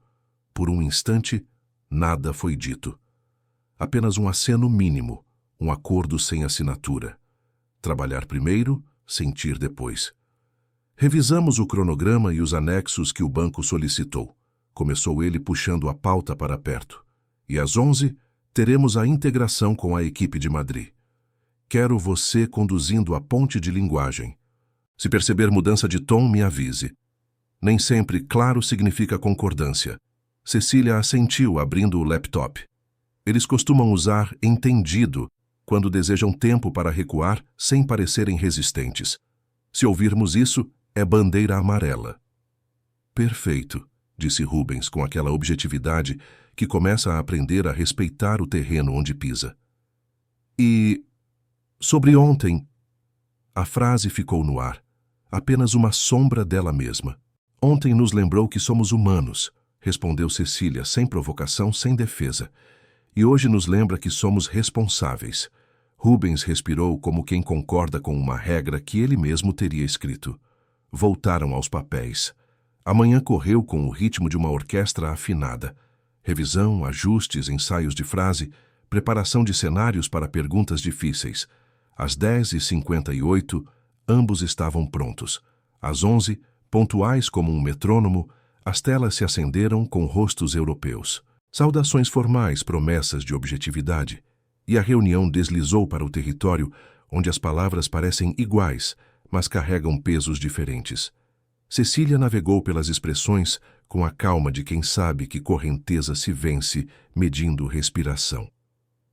Por um instante, nada foi dito. Apenas um aceno mínimo, um acordo sem assinatura. Trabalhar primeiro, sentir depois. Revisamos o cronograma e os anexos que o banco solicitou. Começou ele puxando a pauta para perto. E às 11, teremos a integração com a equipe de Madrid. Quero você conduzindo a ponte de linguagem. Se perceber mudança de tom, me avise. Nem sempre claro significa concordância. Cecília assentiu, abrindo o laptop. Eles costumam usar entendido quando desejam tempo para recuar sem parecerem resistentes. Se ouvirmos isso, é bandeira amarela. Perfeito, disse Rubens com aquela objetividade que começa a aprender a respeitar o terreno onde pisa. E sobre ontem, a frase ficou no ar, apenas uma sombra dela mesma. Ontem nos lembrou que somos humanos, respondeu Cecília, sem provocação, sem defesa. E hoje nos lembra que somos responsáveis. Rubens respirou como quem concorda com uma regra que ele mesmo teria escrito. Voltaram aos papéis. A manhã correu com o ritmo de uma orquestra afinada. Revisão, ajustes, ensaios de frase, preparação de cenários para perguntas difíceis. Às 10h58, ambos estavam prontos. Às 11, pontuais como um metrônomo, as telas se acenderam com rostos europeus. Saudações formais, promessas de objetividade. E a reunião deslizou para o território onde as palavras parecem iguais, mas carregam pesos diferentes. Cecília navegou pelas expressões com a calma de quem sabe que correnteza se vence medindo respiração.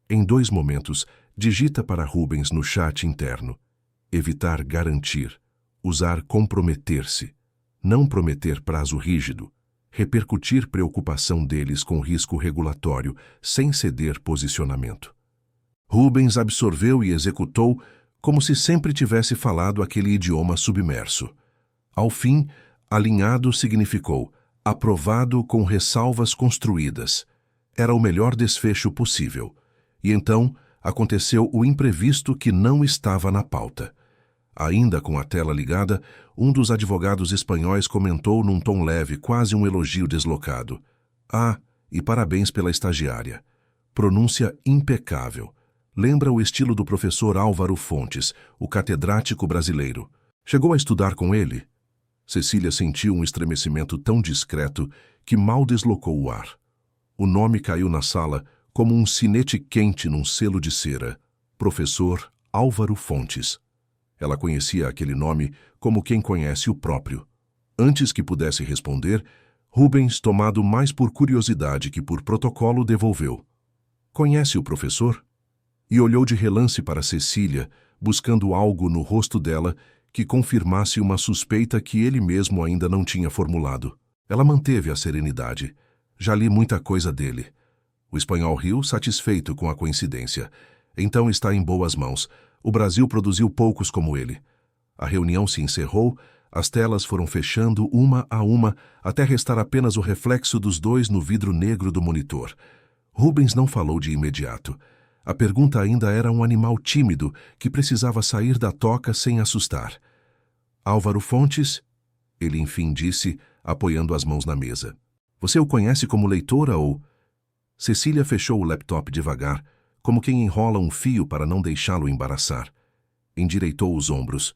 Em 2 momentos, digita para Rubens no chat interno. Evitar garantir. Usar comprometer-se. Não prometer prazo rígido. Repercutir preocupação deles com risco regulatório, sem ceder posicionamento. Rubens absorveu e executou como se sempre tivesse falado aquele idioma submerso. Ao fim, alinhado significou aprovado com ressalvas construídas. Era o melhor desfecho possível. E então aconteceu o imprevisto que não estava na pauta. Ainda com a tela ligada, um dos advogados espanhóis comentou num tom leve, quase um elogio deslocado. Ah, e parabéns pela estagiária. Pronúncia impecável. Lembra o estilo do professor Álvaro Fontes, o catedrático brasileiro. Chegou a estudar com ele? Cecília sentiu um estremecimento tão discreto que mal deslocou o ar. O nome caiu na sala como um sinete quente num selo de cera. Professor Álvaro Fontes. Ela conhecia aquele nome como quem conhece o próprio. Antes que pudesse responder, Rubens, tomado mais por curiosidade que por protocolo, devolveu. Conhece o professor? E olhou de relance para Cecília, buscando algo no rosto dela que confirmasse uma suspeita que ele mesmo ainda não tinha formulado. Ela manteve a serenidade. Já li muita coisa dele. O espanhol riu, satisfeito com a coincidência. Então está em boas mãos. O Brasil produziu poucos como ele. A reunião se encerrou, as telas foram fechando uma a uma, até restar apenas o reflexo dos dois no vidro negro do monitor. Rubens não falou de imediato. A pergunta ainda era um animal tímido que precisava sair da toca sem assustar. Álvaro Fontes? Ele enfim disse, apoiando as mãos na mesa. Você o conhece como leitora ou... Cecília fechou o laptop devagar, como quem enrola um fio para não deixá-lo embaraçar. Endireitou os ombros.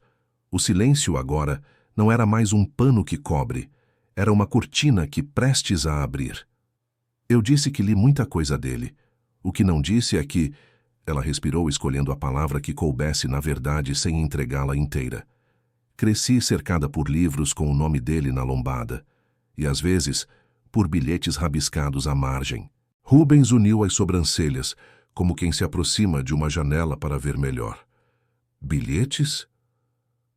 O silêncio agora não era mais um pano que cobre, era uma cortina que prestes a abrir. Eu disse que li muita coisa dele. O que não disse é que... Ela respirou escolhendo a palavra que coubesse na verdade sem entregá-la inteira. Cresci cercada por livros com o nome dele na lombada. E às vezes, por bilhetes rabiscados à margem. Rubens uniu as sobrancelhas, como quem se aproxima de uma janela para ver melhor. Bilhetes?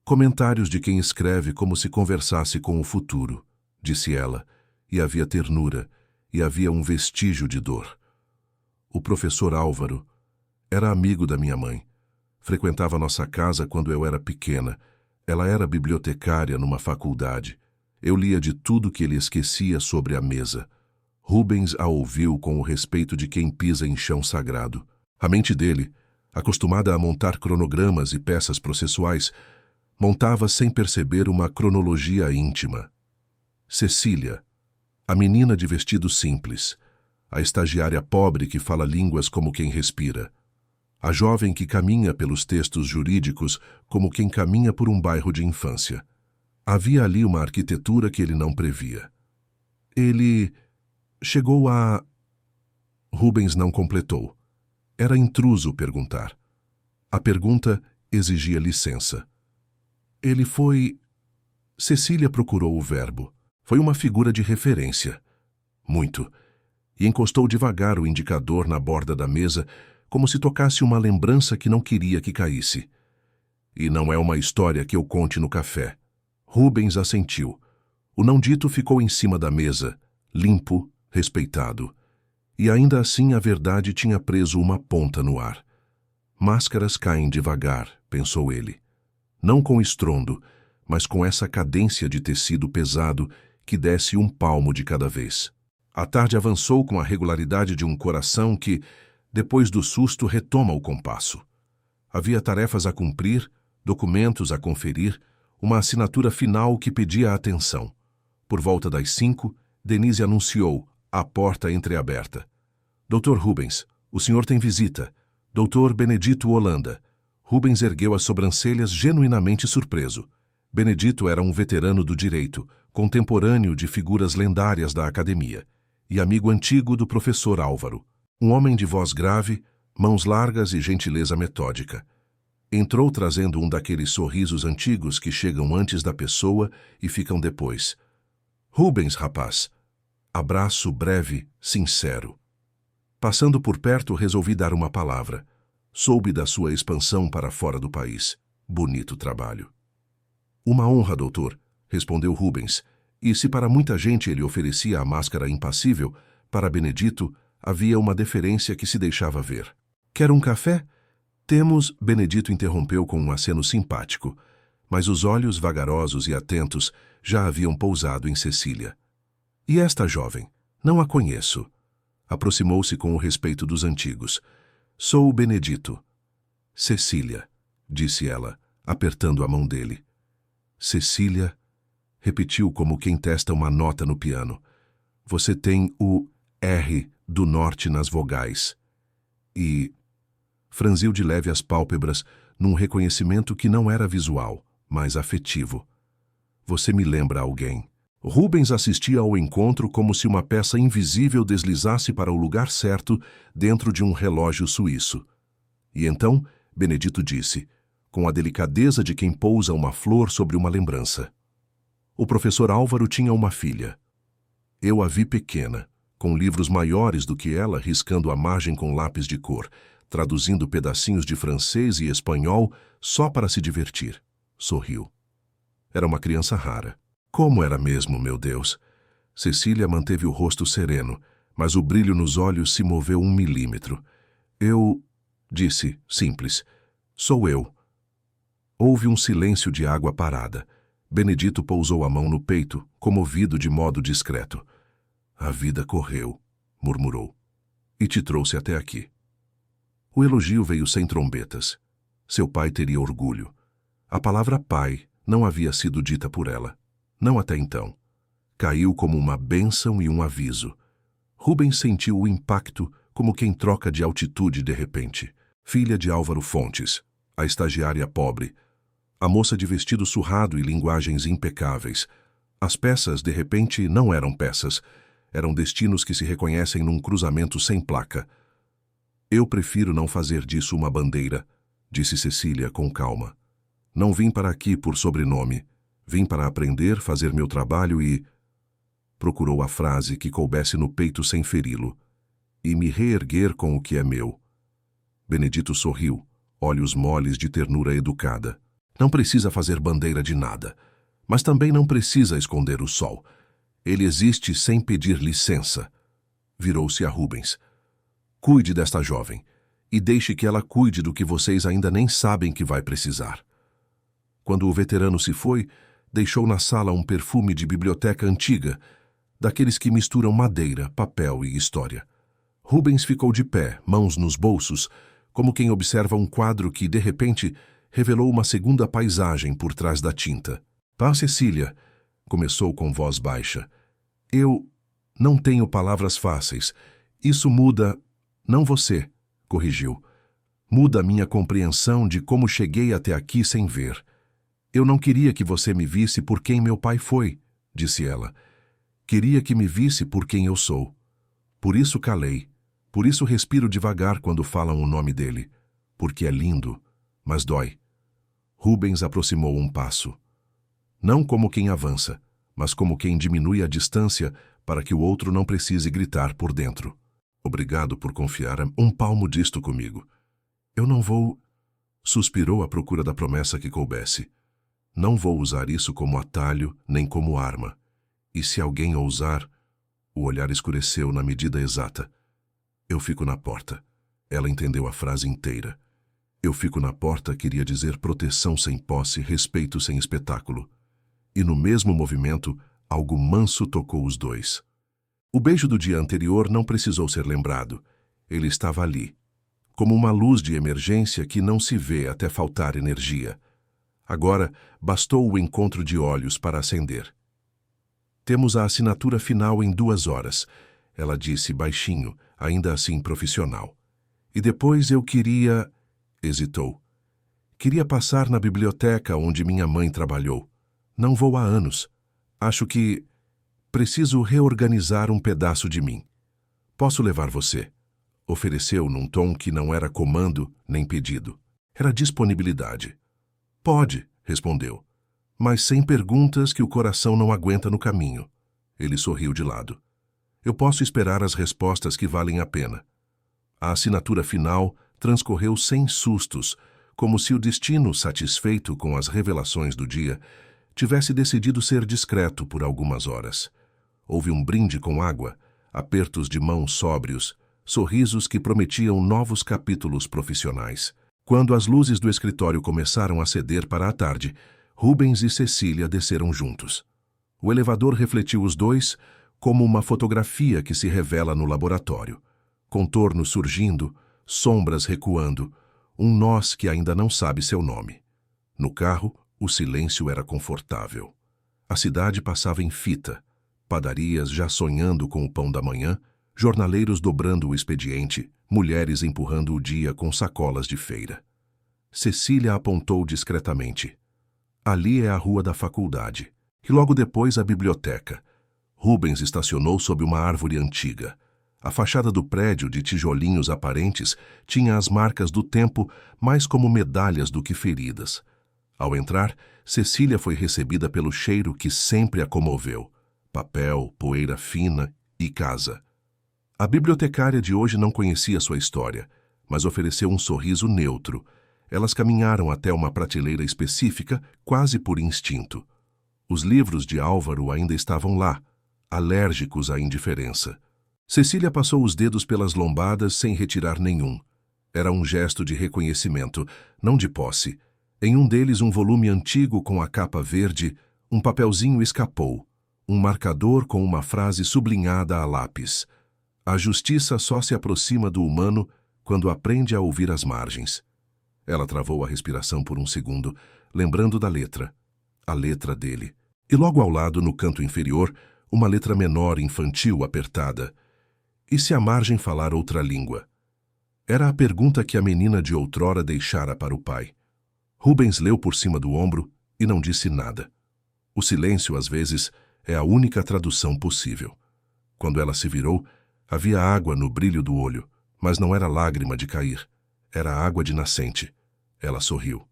Comentários de quem escreve como se conversasse com o futuro, disse ela, e havia ternura, e havia um vestígio de dor. O professor Álvaro era amigo da minha mãe. Frequentava nossa casa quando eu era pequena. Ela era bibliotecária numa faculdade. Eu lia de tudo que ele esquecia sobre a mesa. Rubens a ouviu com o respeito de quem pisa em chão sagrado. A mente dele, acostumada a montar cronogramas e peças processuais, montava sem perceber uma cronologia íntima. Cecília, A menina de vestido simples. A estagiária pobre que fala línguas como quem respira. A jovem que caminha pelos textos jurídicos como quem caminha por um bairro de infância. Havia ali uma arquitetura que ele não previa. Ele chegou a... Rubens não completou. Era intruso perguntar. A pergunta exigia licença. Ele foi... Cecília procurou o verbo. Foi uma figura de referência. Muito. E encostou devagar o indicador na borda da mesa, como se tocasse uma lembrança que não queria que caísse. E não é uma história que eu conte no café. Rubens assentiu. O não dito ficou em cima da mesa, limpo, respeitado. E ainda assim a verdade tinha preso uma ponta no ar. Máscaras caem devagar, pensou ele. Não com estrondo, mas com essa cadência de tecido pesado que desce um palmo de cada vez. A tarde avançou com a regularidade de um coração que, depois do susto, retoma o compasso. Havia tarefas a cumprir, documentos a conferir, uma assinatura final que pedia atenção. Por volta das 5, Denise anunciou, a porta entreaberta. Dr. Rubens, o senhor tem visita. Dr. Benedito Holanda. Rubens ergueu as sobrancelhas genuinamente surpreso. Benedito era um veterano do direito, contemporâneo de figuras lendárias da academia, e amigo antigo do professor Álvaro. Um homem de voz grave, mãos largas e gentileza metódica. Entrou trazendo um daqueles sorrisos antigos que chegam antes da pessoa e ficam depois. Rubens, rapaz. Abraço breve, sincero. Passando por perto, resolvi dar uma palavra. Soube da sua expansão para fora do país. Bonito trabalho. Uma honra, doutor, respondeu Rubens, e se para muita gente ele oferecia a máscara impassível, para Benedito havia uma deferência que se deixava ver. Quer um café? Temos, Benedito interrompeu com um aceno simpático, mas os olhos vagarosos e atentos já haviam pousado em Cecília. E esta jovem? Não a conheço. Aproximou-se com o respeito dos antigos. Sou o Benedito. Cecília, disse ela, apertando a mão dele. Cecília, repetiu como quem testa uma nota no piano. Você tem o R do norte nas vogais. E... franziu de leve as pálpebras num reconhecimento que não era visual, mas afetivo. Você me lembra alguém. Rubens assistia ao encontro como se uma peça invisível deslizasse para o lugar certo dentro de um relógio suíço. E então, Benedito disse, com a delicadeza de quem pousa uma flor sobre uma lembrança. O professor Álvaro tinha uma filha. Eu a vi pequena, com livros maiores do que ela riscando a margem com lápis de cor, traduzindo pedacinhos de francês e espanhol só para se divertir. Sorriu. Era uma criança rara. Como era mesmo, meu Deus? Cecília manteve o rosto sereno, mas o brilho nos olhos se moveu 1 milímetro. Eu... disse, simples. Sou eu. Houve um silêncio de água parada. Benedito pousou a mão no peito, comovido de modo discreto. A vida correu, murmurou. E te trouxe até aqui. O elogio veio sem trombetas. Seu pai teria orgulho. A palavra pai não havia sido dita por ela. Não até então. Caiu como uma bênção e um aviso. Rubens sentiu o impacto como quem troca de altitude de repente. Filha de Álvaro Fontes, a estagiária pobre, a moça de vestido surrado e linguagens impecáveis. As peças, de repente, não eram peças. Eram destinos que se reconhecem num cruzamento sem placa. Eu prefiro não fazer disso uma bandeira, disse Cecília com calma. Não vim para aqui por sobrenome. Vim para aprender, fazer meu trabalho e... Procurou a frase que coubesse no peito sem feri-lo. E me reerguer com o que é meu. Benedito sorriu, olhos moles de ternura educada. Não precisa fazer bandeira de nada, mas também não precisa esconder o sol. Ele existe sem pedir licença. Virou-se a Rubens. Cuide desta jovem, e deixe que ela cuide do que vocês ainda nem sabem que vai precisar. Quando o veterano se foi, deixou na sala um perfume de biblioteca antiga, daqueles que misturam madeira, papel e história. Rubens ficou de pé, mãos nos bolsos, como quem observa um quadro que, de repente, revelou uma segunda paisagem por trás da tinta. Cecília, começou com voz baixa. Não tenho palavras fáceis. Isso muda... Não você, corrigiu. Muda a minha compreensão de como cheguei até aqui sem ver. Eu não queria que você me visse por quem meu pai foi, disse ela. Queria que me visse por quem eu sou. Por isso calei. Por isso respiro devagar quando falam o nome dele. Porque é lindo, mas dói. Rubens aproximou um passo. Não como quem avança, mas como quem diminui a distância para que o outro não precise gritar por dentro. Obrigado por confiar um palmo disto comigo. Eu não vou... Suspirou à procura da promessa que coubesse. Não vou usar isso como atalho nem como arma. E se alguém ousar... O olhar escureceu na medida exata. Eu fico na porta. Ela entendeu a frase inteira. Eu fico na porta queria dizer proteção sem posse, respeito sem espetáculo. E no mesmo movimento, algo manso tocou os dois. O beijo do dia anterior não precisou ser lembrado. Ele estava ali, como uma luz de emergência que não se vê até faltar energia. Agora, bastou o encontro de olhos para acender. Temos a assinatura final em 2 horas, ela disse baixinho, ainda assim profissional. E depois eu queria... Hesitou. Queria passar na biblioteca onde minha mãe trabalhou. Não vou há anos. Acho que... Preciso reorganizar um pedaço de mim. Posso levar você? Ofereceu num tom que não era comando nem pedido. Era disponibilidade. Pode, respondeu. Mas sem perguntas que o coração não aguenta no caminho. Ele sorriu de lado. Eu posso esperar as respostas que valem a pena. A assinatura final transcorreu sem sustos, como se o destino, satisfeito com as revelações do dia, tivesse decidido ser discreto por algumas horas. Houve um brinde com água, apertos de mãos sóbrios, sorrisos que prometiam novos capítulos profissionais. Quando as luzes do escritório começaram a ceder para a tarde, Rubens e Cecília desceram juntos. O elevador refletiu os dois como uma fotografia que se revela no laboratório. Contornos surgindo, sombras recuando, um nós que ainda não sabe seu nome. No carro, o silêncio era confortável. A cidade passava em fita, padarias já sonhando com o pão da manhã, jornaleiros dobrando o expediente, mulheres empurrando o dia com sacolas de feira. Cecília apontou discretamente. Ali é a rua da faculdade, e logo depois a biblioteca. Rubens estacionou sob uma árvore antiga. A fachada do prédio, de tijolinhos aparentes, tinha as marcas do tempo mais como medalhas do que feridas. Ao entrar, Cecília foi recebida pelo cheiro que sempre a comoveu. Papel, poeira fina e casa. A bibliotecária de hoje não conhecia sua história, mas ofereceu um sorriso neutro. Elas caminharam até uma prateleira específica, quase por instinto. Os livros de Álvaro ainda estavam lá, alérgicos à indiferença. Cecília passou os dedos pelas lombadas sem retirar nenhum. Era um gesto de reconhecimento, não de posse. Em um deles, um volume antigo com a capa verde, um papelzinho escapou. Um marcador com uma frase sublinhada a lápis. A justiça só se aproxima do humano quando aprende a ouvir as margens. Ela travou a respiração por um segundo, lembrando da letra. A letra dele. E logo ao lado, no canto inferior, uma letra menor, infantil, apertada. E se a margem falar outra língua? Era a pergunta que a menina de outrora deixara para o pai. Rubens leu por cima do ombro e não disse nada. O silêncio, às vezes, é a única tradução possível. Quando ela se virou, havia água no brilho do olho, mas não era lágrima de cair. Era água de nascente. Ela sorriu.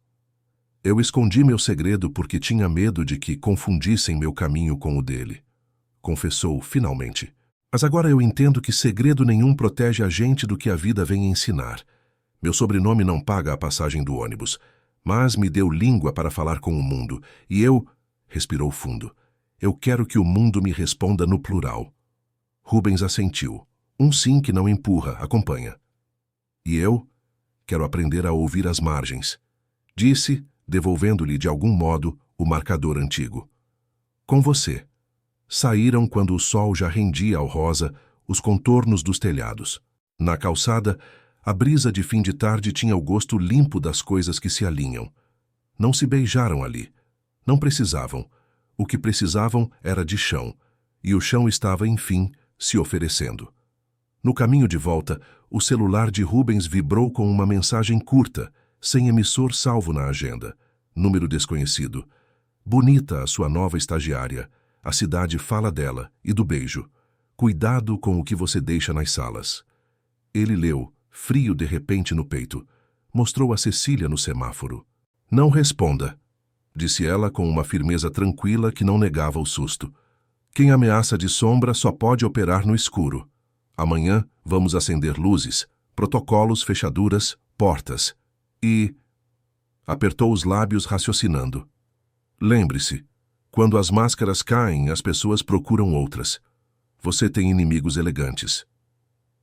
Eu escondi meu segredo porque tinha medo de que confundissem meu caminho com o dele. Confessou, finalmente. Mas agora eu entendo que segredo nenhum protege a gente do que a vida vem ensinar. Meu sobrenome não paga a passagem do ônibus, mas me deu língua para falar com o mundo. E eu... Respirou fundo. Eu quero que o mundo me responda no plural. Rubens assentiu. Um sim que não empurra, acompanha. E eu... Quero aprender a ouvir as margens. Disse, devolvendo-lhe de algum modo o marcador antigo. Com você. Saíram quando o sol já rendia ao rosa os contornos dos telhados. Na calçada, a brisa de fim de tarde tinha o gosto limpo das coisas que se alinham. Não se beijaram ali. Não precisavam. O que precisavam era de chão. E o chão estava, enfim, se oferecendo. No caminho de volta, o celular de Rubens vibrou com uma mensagem curta, sem emissor salvo na agenda. Número desconhecido. Bonita a sua nova estagiária. A cidade fala dela e do beijo. Cuidado com o que você deixa nas salas. Ele leu, frio de repente no peito. Mostrou a Cecília no semáforo. Não responda, disse ela com uma firmeza tranquila que não negava o susto. Quem ameaça de sombra só pode operar no escuro. Amanhã vamos acender luzes, protocolos, fechaduras, portas. E... Apertou os lábios raciocinando. Lembre-se, quando as máscaras caem, as pessoas procuram outras. Você tem inimigos elegantes.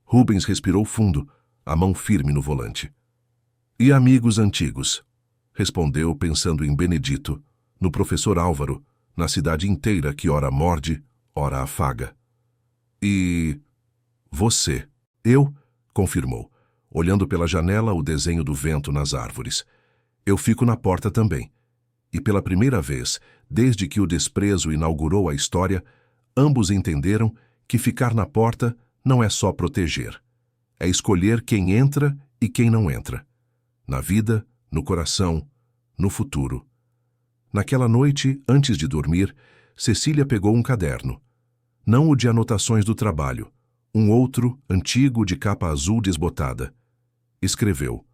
Rubens respirou fundo, a mão firme no volante. E amigos antigos? Respondeu pensando em Benedito, no professor Álvaro, na cidade inteira que ora morde, ora afaga. E... você. Eu? Confirmou, olhando pela janela o desenho do vento nas árvores. Eu fico na porta também. E pela primeira vez, desde que o desprezo inaugurou a história, ambos entenderam que ficar na porta não é só proteger. É escolher quem entra e quem não entra. Na vida, no coração, no futuro. Naquela noite, antes de dormir, Cecília pegou um caderno. Não o de anotações do trabalho, um outro, antigo, de capa azul desbotada. Escreveu: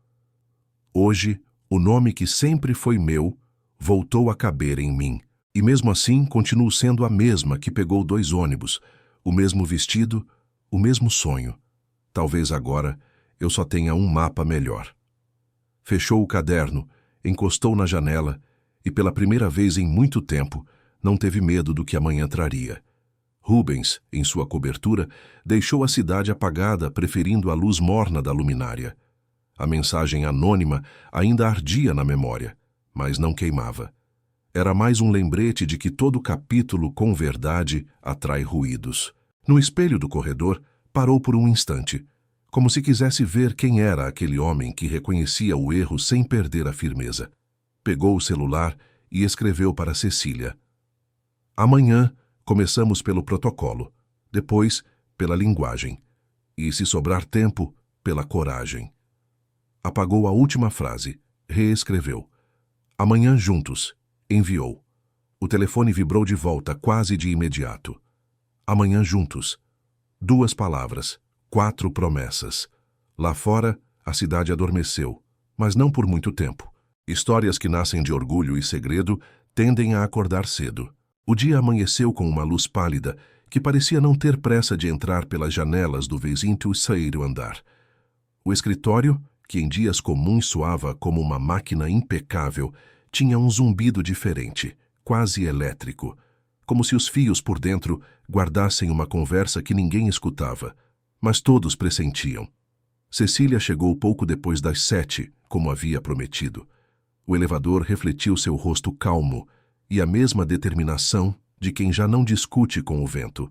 Hoje, o nome que sempre foi meu voltou a caber em mim. E mesmo assim, continuo sendo a mesma que pegou 2 ônibus, o mesmo vestido, o mesmo sonho. Talvez agora eu só tenha um mapa melhor. Fechou o caderno, encostou na janela e, pela primeira vez em muito tempo, não teve medo do que amanhã traria. Rubens, em sua cobertura, deixou a cidade apagada, preferindo a luz morna da luminária. A mensagem anônima ainda ardia na memória, mas não queimava. Era mais um lembrete de que todo capítulo com verdade atrai ruídos. No espelho do corredor, parou por um instante, como se quisesse ver quem era aquele homem que reconhecia o erro sem perder a firmeza. Pegou o celular e escreveu para Cecília. Amanhã começamos pelo protocolo, depois pela linguagem e, se sobrar tempo, pela coragem. Apagou a última frase, reescreveu. Amanhã juntos. Enviou. O telefone vibrou de volta quase de imediato. Amanhã juntos. 2 palavras, 4 promessas. Lá fora, a cidade adormeceu, mas não por muito tempo. Histórias que nascem de orgulho e segredo tendem a acordar cedo. O dia amanheceu com uma luz pálida que parecia não ter pressa de entrar pelas janelas do terceiro andar. O escritório, que em dias comuns soava como uma máquina impecável, tinha um zumbido diferente, quase elétrico, como se os fios por dentro guardassem uma conversa que ninguém escutava, mas todos pressentiam. Cecília chegou pouco depois das 7, como havia prometido. O elevador refletiu seu rosto calmo e a mesma determinação de quem já não discute com o vento.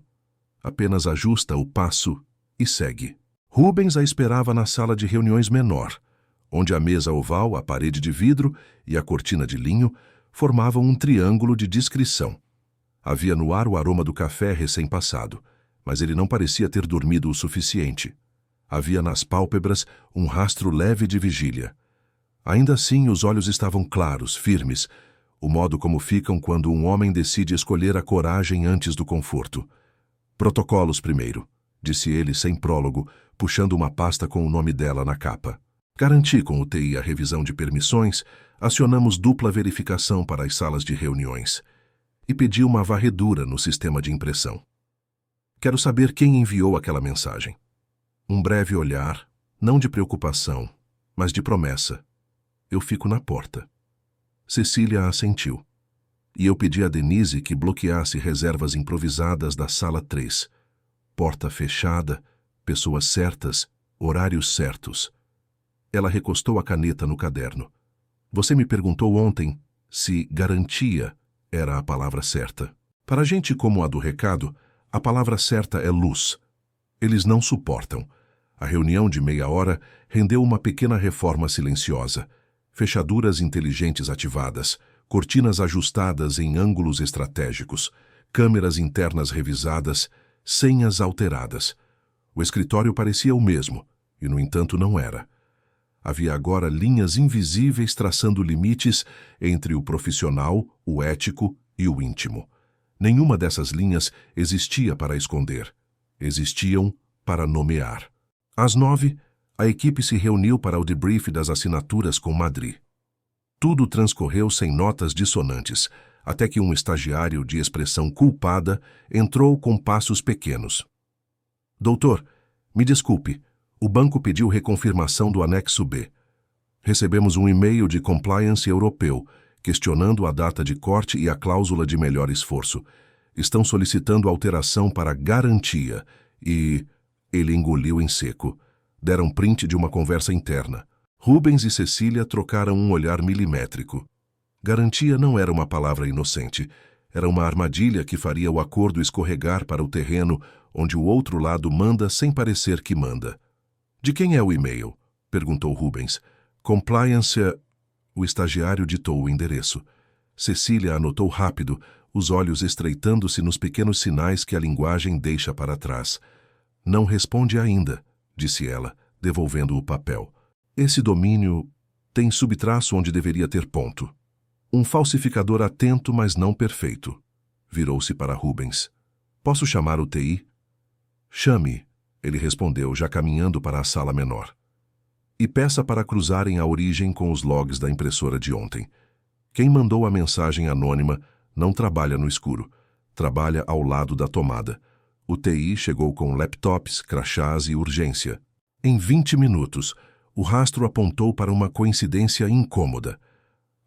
Apenas ajusta o passo e segue. Rubens a esperava na sala de reuniões menor, onde a mesa oval, a parede de vidro e a cortina de linho formavam um triângulo de discrição. Havia no ar o aroma do café recém-passado, mas ele não parecia ter dormido o suficiente. Havia nas pálpebras um rastro leve de vigília. Ainda assim, os olhos estavam claros, firmes, o modo como ficam quando um homem decide escolher a coragem antes do conforto. Protocolos primeiro, disse ele sem prólogo, puxando uma pasta com o nome dela na capa. Garanti com o TI a revisão de permissões, acionamos dupla verificação para as salas de reuniões e pedi uma varredura no sistema de impressão. Quero saber quem enviou aquela mensagem. Um breve olhar, não de preocupação, mas de promessa. Eu fico na porta. Cecília assentiu. E eu pedi a Denise que bloqueasse reservas improvisadas da sala 3. Porta fechada, pessoas certas, horários certos. Ela recostou a caneta no caderno. Você me perguntou ontem se garantia era a palavra certa. Para gente como a do recado, a palavra certa é luz. Eles não suportam. A reunião de meia hora rendeu uma pequena reforma silenciosa. Fechaduras inteligentes ativadas, cortinas ajustadas em ângulos estratégicos, câmeras internas revisadas, senhas alteradas. O escritório parecia o mesmo, e no entanto não era. Havia agora linhas invisíveis traçando limites entre o profissional, o ético e o íntimo. Nenhuma dessas linhas existia para esconder. Existiam para nomear. Às 9, a equipe se reuniu para o debrief das assinaturas com Madrid. Tudo transcorreu sem notas dissonantes, até que um estagiário de expressão culpada entrou com passos pequenos. Doutor, me desculpe, o banco pediu reconfirmação do anexo B. Recebemos um e-mail de compliance europeu, questionando a data de corte e a cláusula de melhor esforço. Estão solicitando alteração para garantia e... Ele engoliu em seco. Deram print de uma conversa interna. Rubens e Cecília trocaram um olhar milimétrico. Garantia não era uma palavra inocente. Era uma armadilha que faria o acordo escorregar para o terreno onde o outro lado manda sem parecer que manda. De quem é o e-mail? Perguntou Rubens. Compliance... O estagiário ditou o endereço. Cecília anotou rápido, os olhos estreitando-se nos pequenos sinais que a linguagem deixa para trás. Não responde ainda, disse ela, devolvendo o papel. Esse domínio tem subtraço onde deveria ter ponto. Um falsificador atento, mas não perfeito. Virou-se para Rubens. Posso chamar o TI? Chame, ele respondeu, já caminhando para a sala menor. E peça para cruzarem a origem com os logs da impressora de ontem. Quem mandou a mensagem anônima não trabalha no escuro. Trabalha ao lado da tomada. O TI chegou com laptops, crachás e urgência. Em 20 minutos, o rastro apontou para uma coincidência incômoda.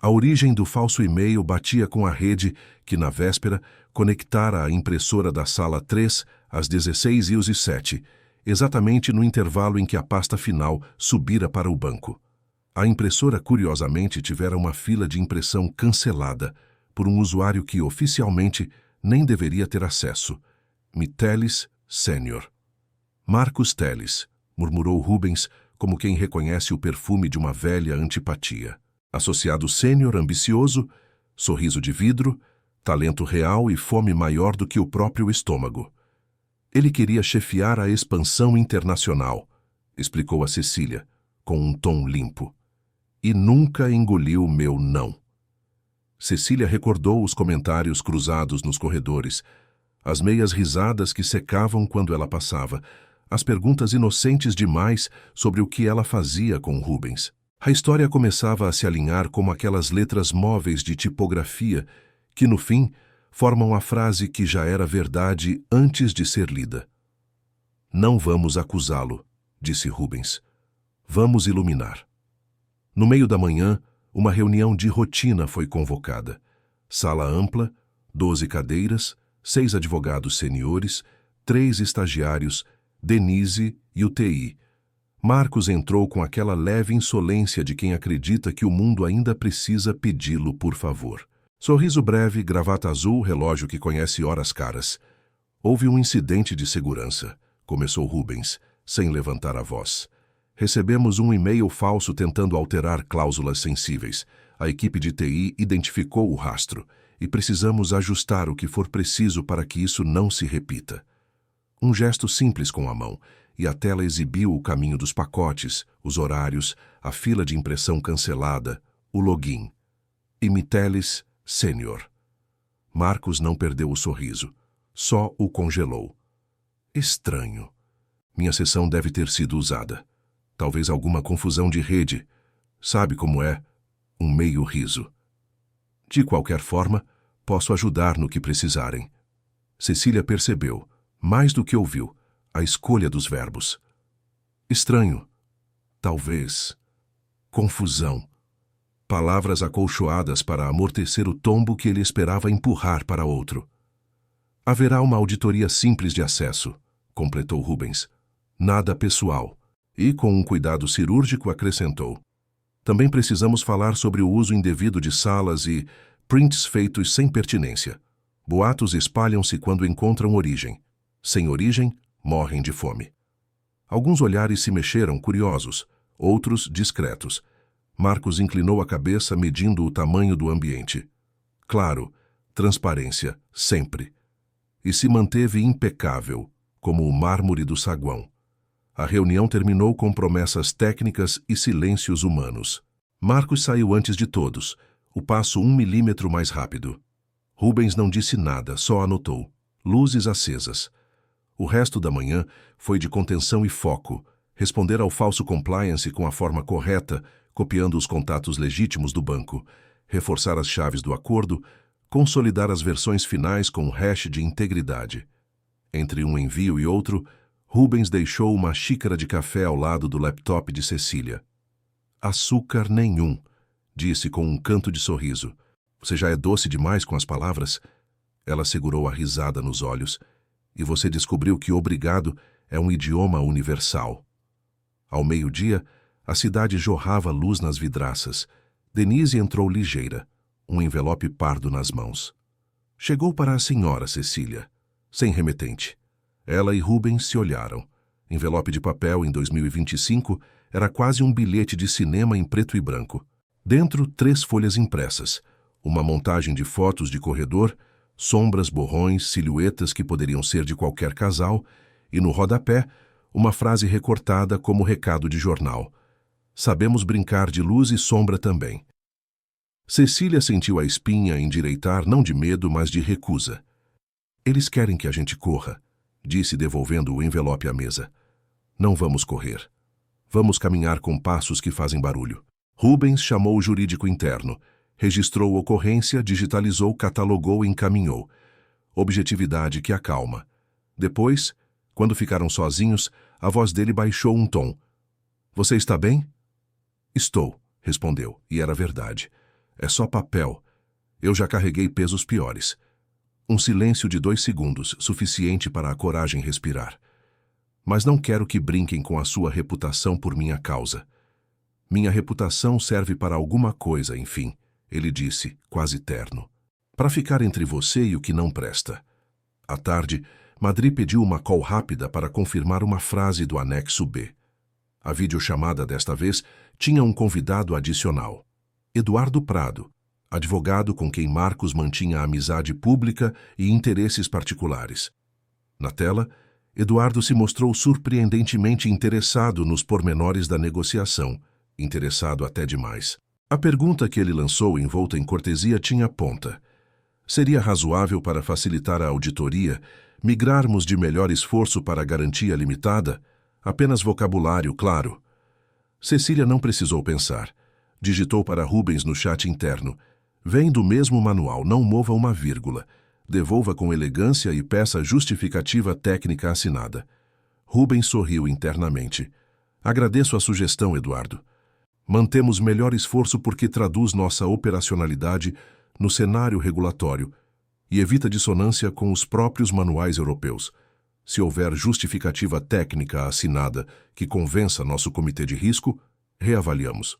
A origem do falso e-mail batia com a rede que, na véspera, conectara a impressora da sala 3 às 16h07, exatamente no intervalo em que a pasta final subira para o banco. A impressora, curiosamente, tivera uma fila de impressão cancelada por um usuário que, oficialmente, nem deveria ter acesso. Mitelis Sênior. Marcos Teles, murmurou Rubens, como quem reconhece o perfume de uma velha antipatia. Associado sênior ambicioso, sorriso de vidro, talento real e fome maior do que o próprio estômago. Ele queria chefiar a expansão internacional, explicou a Cecília, com um tom limpo. E nunca engoliu meu não. Cecília recordou os comentários cruzados nos corredores, as meias risadas que secavam quando ela passava, as perguntas inocentes demais sobre o que ela fazia com Rubens. A história começava a se alinhar como aquelas letras móveis de tipografia que, no fim, formam a frase que já era verdade antes de ser lida. Não vamos acusá-lo, disse Rubens. Vamos iluminar. No meio da manhã, uma reunião de rotina foi convocada. Sala ampla, 12 cadeiras, 6 advogados seniores, 3 estagiários, Denise e o TI. Marcos entrou com aquela leve insolência de quem acredita que o mundo ainda precisa pedi-lo por favor. Sorriso breve, gravata azul, relógio que conhece horas caras. Houve um incidente de segurança, começou Rubens, sem levantar a voz. Recebemos um e-mail falso tentando alterar cláusulas sensíveis. A equipe de TI identificou o rastro e precisamos ajustar o que for preciso para que isso não se repita. Um gesto simples com a mão, e a tela exibiu o caminho dos pacotes, os horários, a fila de impressão cancelada, o login. E Mitelis Sênior. Marcos não perdeu o sorriso, só o congelou. Estranho. Minha sessão deve ter sido usada. Talvez alguma confusão de rede. Sabe como é? Um meio riso. De qualquer forma, posso ajudar no que precisarem. Cecília percebeu, mais do que ouviu, a escolha dos verbos. Estranho. Talvez. Confusão. Palavras acolchoadas para amortecer o tombo que ele esperava empurrar para outro. Haverá uma auditoria simples de acesso, completou Rubens. Nada pessoal. E, com um cuidado cirúrgico, acrescentou. Também precisamos falar sobre o uso indevido de salas e prints feitos sem pertinência. Boatos espalham-se quando encontram origem. Sem origem, morrem de fome. Alguns olhares se mexeram, curiosos, outros discretos. Marcos inclinou a cabeça, medindo o tamanho do ambiente. Claro, transparência, sempre. e se manteve impecável, como o mármore do saguão. A reunião terminou com promessas técnicas e silêncios humanos. Marcos saiu antes de todos, o passo 1 milímetro mais rápido. Rubens não disse nada, só anotou. Luzes acesas. O resto da manhã foi de contenção e foco, responder ao falso compliance com a forma correta, copiando os contatos legítimos do banco, reforçar as chaves do acordo, consolidar as versões finais com um hash de integridade. Entre um envio e outro, Rubens deixou uma xícara de café ao lado do laptop de Cecília. Açúcar nenhum, disse com um canto de sorriso. Você já é doce demais com as palavras? Ela segurou a risada nos olhos. E você descobriu que obrigado é um idioma universal. Ao meio-dia, a cidade jorrava luz nas vidraças. Denise entrou ligeira, um envelope pardo nas mãos. Chegou para a senhora Cecília, sem remetente. Ela e Rubens se olharam. Envelope de papel em 2025 era quase um bilhete de cinema em preto e branco. Dentro, 3 folhas impressas, uma montagem de fotos de corredor, sombras, borrões, silhuetas que poderiam ser de qualquer casal, e no rodapé, uma frase recortada como recado de jornal. Sabemos brincar de luz e sombra também. Cecília sentiu a espinha endireitar não de medo, mas de recusa. Eles querem que a gente corra, disse devolvendo o envelope à mesa. Não vamos correr. Vamos caminhar com passos que fazem barulho. Rubens chamou o jurídico interno, registrou a ocorrência, digitalizou, catalogou e encaminhou. Objetividade que acalma. Depois, quando ficaram sozinhos, a voz dele baixou um tom. Você está bem? Estou, respondeu, e era verdade. É só papel. Eu já carreguei pesos piores. Um silêncio de 2 segundos, suficiente para a coragem respirar. Mas não quero que brinquem com a sua reputação por minha causa. Minha reputação serve para alguma coisa, enfim, ele disse, quase terno. Para ficar entre você e o que não presta. À tarde, Madri pediu uma call rápida para confirmar uma frase do anexo B. A videochamada desta vez tinha um convidado adicional. Eduardo Prado, advogado com quem Marcos mantinha amizade pública e interesses particulares. Na tela, Eduardo se mostrou surpreendentemente interessado nos pormenores da negociação, interessado até demais. A pergunta que ele lançou, envolta em cortesia, tinha ponta. Seria razoável, para facilitar a auditoria, migrarmos de melhor esforço para garantia limitada? Apenas vocabulário, claro. Cecília não precisou pensar. Digitou para Rubens no chat interno. Vem do mesmo manual, não mova uma vírgula. Devolva com elegância e peça justificativa técnica assinada. Rubens sorriu internamente. Agradeço a sugestão, Eduardo. Mantemos melhor esforço porque traduz nossa operacionalidade no cenário regulatório e evita dissonância com os próprios manuais europeus. Se houver justificativa técnica assinada que convença nosso comitê de risco, reavaliamos.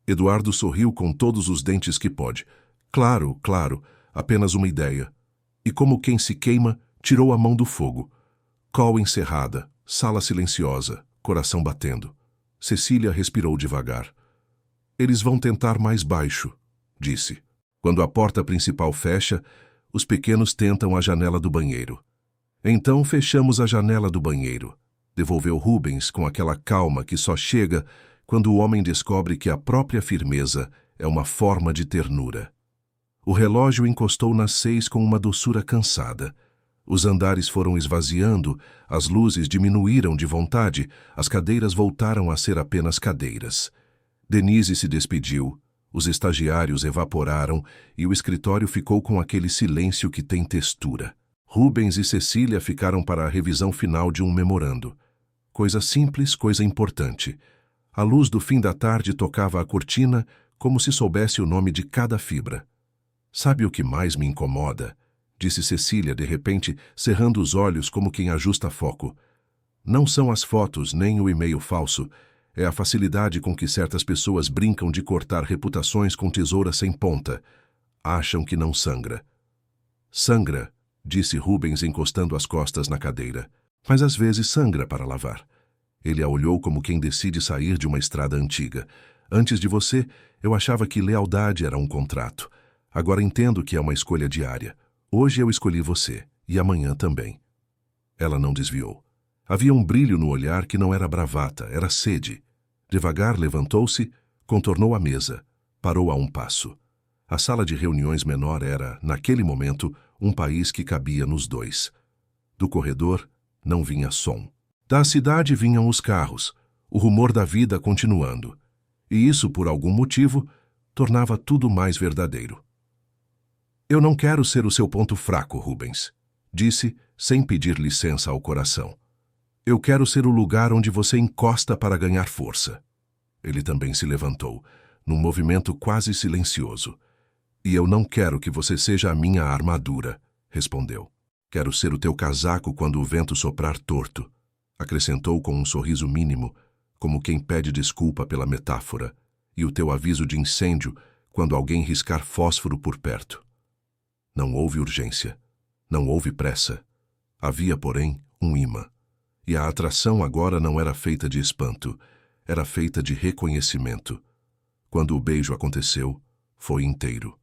Eduardo sorriu com todos os dentes que pôde. Claro, claro, apenas uma ideia. E como quem se queima, tirou a mão do fogo. Call encerrada, sala silenciosa, coração batendo. Cecília respirou devagar. Eles vão tentar mais baixo, disse. Quando a porta principal fecha, os pequenos tentam a janela do banheiro. Então fechamos a janela do banheiro, devolveu Rubens com aquela calma que só chega quando o homem descobre que a própria firmeza é uma forma de ternura. O relógio encostou nas 6 com uma doçura cansada. Os andares foram esvaziando, as luzes diminuíram de vontade, as cadeiras voltaram a ser apenas cadeiras. Denise se despediu, os estagiários evaporaram e o escritório ficou com aquele silêncio que tem textura. Rubens e Cecília ficaram para a revisão final de um memorando. Coisa simples, coisa importante. A luz do fim da tarde tocava a cortina como se soubesse o nome de cada fibra. Sabe o que mais me incomoda? Disse Cecília, de repente, cerrando os olhos como quem ajusta foco. Não são as fotos nem o e-mail falso. É a facilidade com que certas pessoas brincam de cortar reputações com tesoura sem ponta. Acham que não sangra. Sangra, disse Rubens encostando as costas na cadeira. Mas às vezes sangra para lavar. Ele a olhou como quem decide sair de uma estrada antiga. Antes de você, eu achava que lealdade era um contrato. Agora entendo que é uma escolha diária. Hoje eu escolhi você, E amanhã também. Ela não desviou. Havia um brilho no olhar que não era bravata, era sede. Devagar levantou-se, contornou a mesa, parou a um passo. A sala de reuniões menor era, naquele momento, um país que cabia nos dois. Do corredor não vinha som. Da cidade vinham os carros, o rumor da vida continuando. E isso, por algum motivo, tornava tudo mais verdadeiro. Eu não quero ser o seu ponto fraco, Rubens, disse, sem pedir licença ao coração. Eu quero ser o lugar onde você encosta para ganhar força. Ele também se levantou, num movimento quase silencioso. E eu não quero que você seja a minha armadura, respondeu. Quero ser o teu casaco quando o vento soprar torto, acrescentou com um sorriso mínimo, como quem pede desculpa pela metáfora, e o teu aviso de incêndio quando alguém riscar fósforo por perto. Não houve urgência, não houve pressa. Havia, porém, um imã. E a atração agora não era feita de espanto, era feita de reconhecimento. Quando o beijo aconteceu, foi inteiro.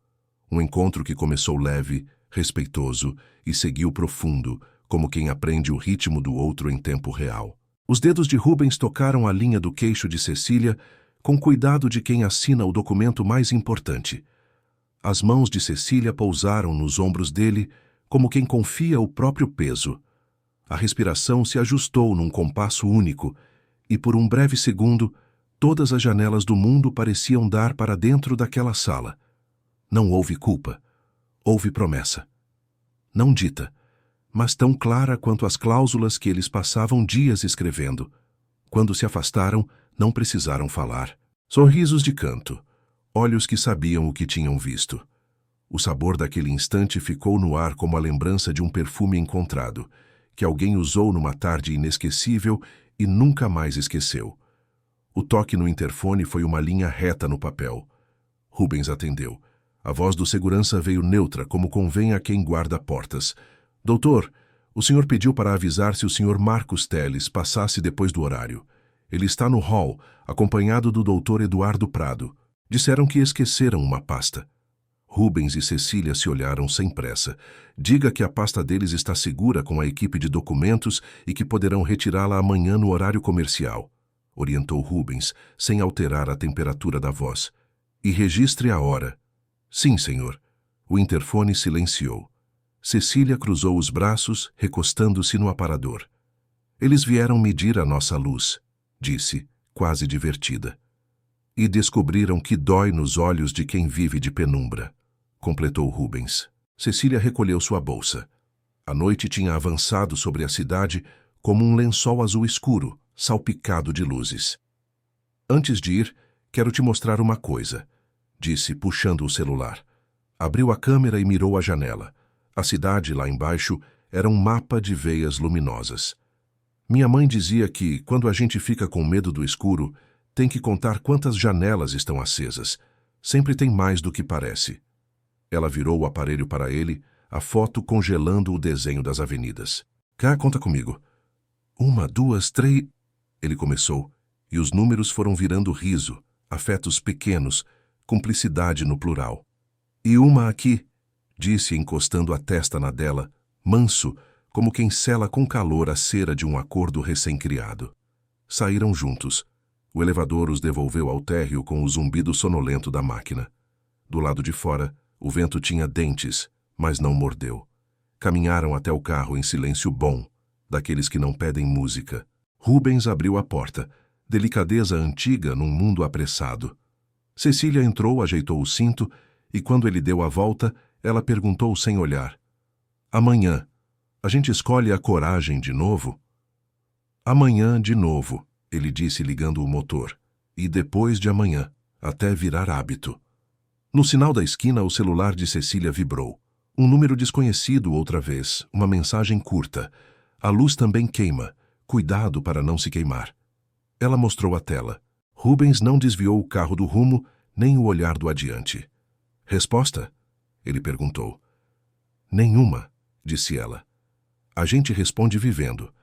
Um encontro que começou leve, respeitoso e seguiu profundo, como quem aprende o ritmo do outro em tempo real. Os dedos de Rubens tocaram a linha do queixo de Cecília com cuidado de quem assina o documento mais importante. As mãos de Cecília pousaram nos ombros dele como quem confia o próprio peso. A respiração se ajustou num compasso único e, por um breve segundo, todas as janelas do mundo pareciam dar para dentro daquela sala. Não houve culpa. Houve promessa. Não dita, mas tão clara quanto as cláusulas que eles passavam dias escrevendo. Quando se afastaram, não precisaram falar. Sorrisos de canto, olhos que sabiam o que tinham visto. O sabor daquele instante ficou no ar como a lembrança de um perfume encontrado, que alguém usou numa tarde inesquecível e nunca mais esqueceu. O toque no interfone foi uma linha reta no papel. Rubens atendeu. A voz do segurança veio neutra, como convém a quem guarda portas. Doutor, o senhor pediu para avisar se o senhor Marcos Teles passasse depois do horário. Ele está no hall, acompanhado do doutor Eduardo Prado. Disseram que esqueceram uma pasta. Rubens e Cecília se olharam sem pressa. Diga que a pasta deles está segura com a equipe de documentos e que poderão retirá-la amanhã no horário comercial, orientou Rubens, sem alterar a temperatura da voz. E registre a hora. Sim, senhor. O interfone silenciou. Cecília cruzou os braços, recostando-se no aparador. Eles vieram medir a nossa luz, disse, quase divertida. E descobriram que dói nos olhos de quem vive de penumbra, completou Rubens. Cecília recolheu sua bolsa. A noite tinha avançado sobre a cidade como um lençol azul escuro, salpicado de luzes. Antes de ir, quero te mostrar uma coisa, disse, puxando o celular. Abriu a câmera e mirou a janela. A cidade, lá embaixo, era um mapa de veias luminosas. Minha mãe dizia que, quando a gente fica com medo do escuro, tem que contar quantas janelas estão acesas. Sempre tem mais do que parece. Ela virou o aparelho para ele, a foto congelando o desenho das avenidas. Cá, conta comigo. 1, 2, 3... Ele começou, e os números foram virando riso, afetos pequenos, cumplicidade no plural. E uma aqui, disse, encostando a testa na dela, manso, como quem sela com calor a cera de um acordo recém-criado. Saíram juntos. O elevador os devolveu ao térreo com o zumbido sonolento da máquina. Do lado de fora, o vento tinha dentes, mas não mordeu. Caminharam até o carro em silêncio bom, daqueles que não pedem música. Rubens abriu a porta, delicadeza antiga num mundo apressado. Cecília entrou, ajeitou o cinto, e quando ele deu a volta, ela perguntou sem olhar. Amanhã, a gente escolhe a coragem de novo? Amanhã de novo, ele disse ligando o motor. E depois de amanhã, até virar hábito. No sinal da esquina, o celular de Cecília vibrou. Um número desconhecido outra vez, uma mensagem curta. A luz também queima. Cuidado para não se queimar. Ela mostrou a tela. Rubens não desviou o carro do rumo, nem o olhar do adiante. Resposta? Ele perguntou. Nenhuma, disse ela. A gente responde vivendo.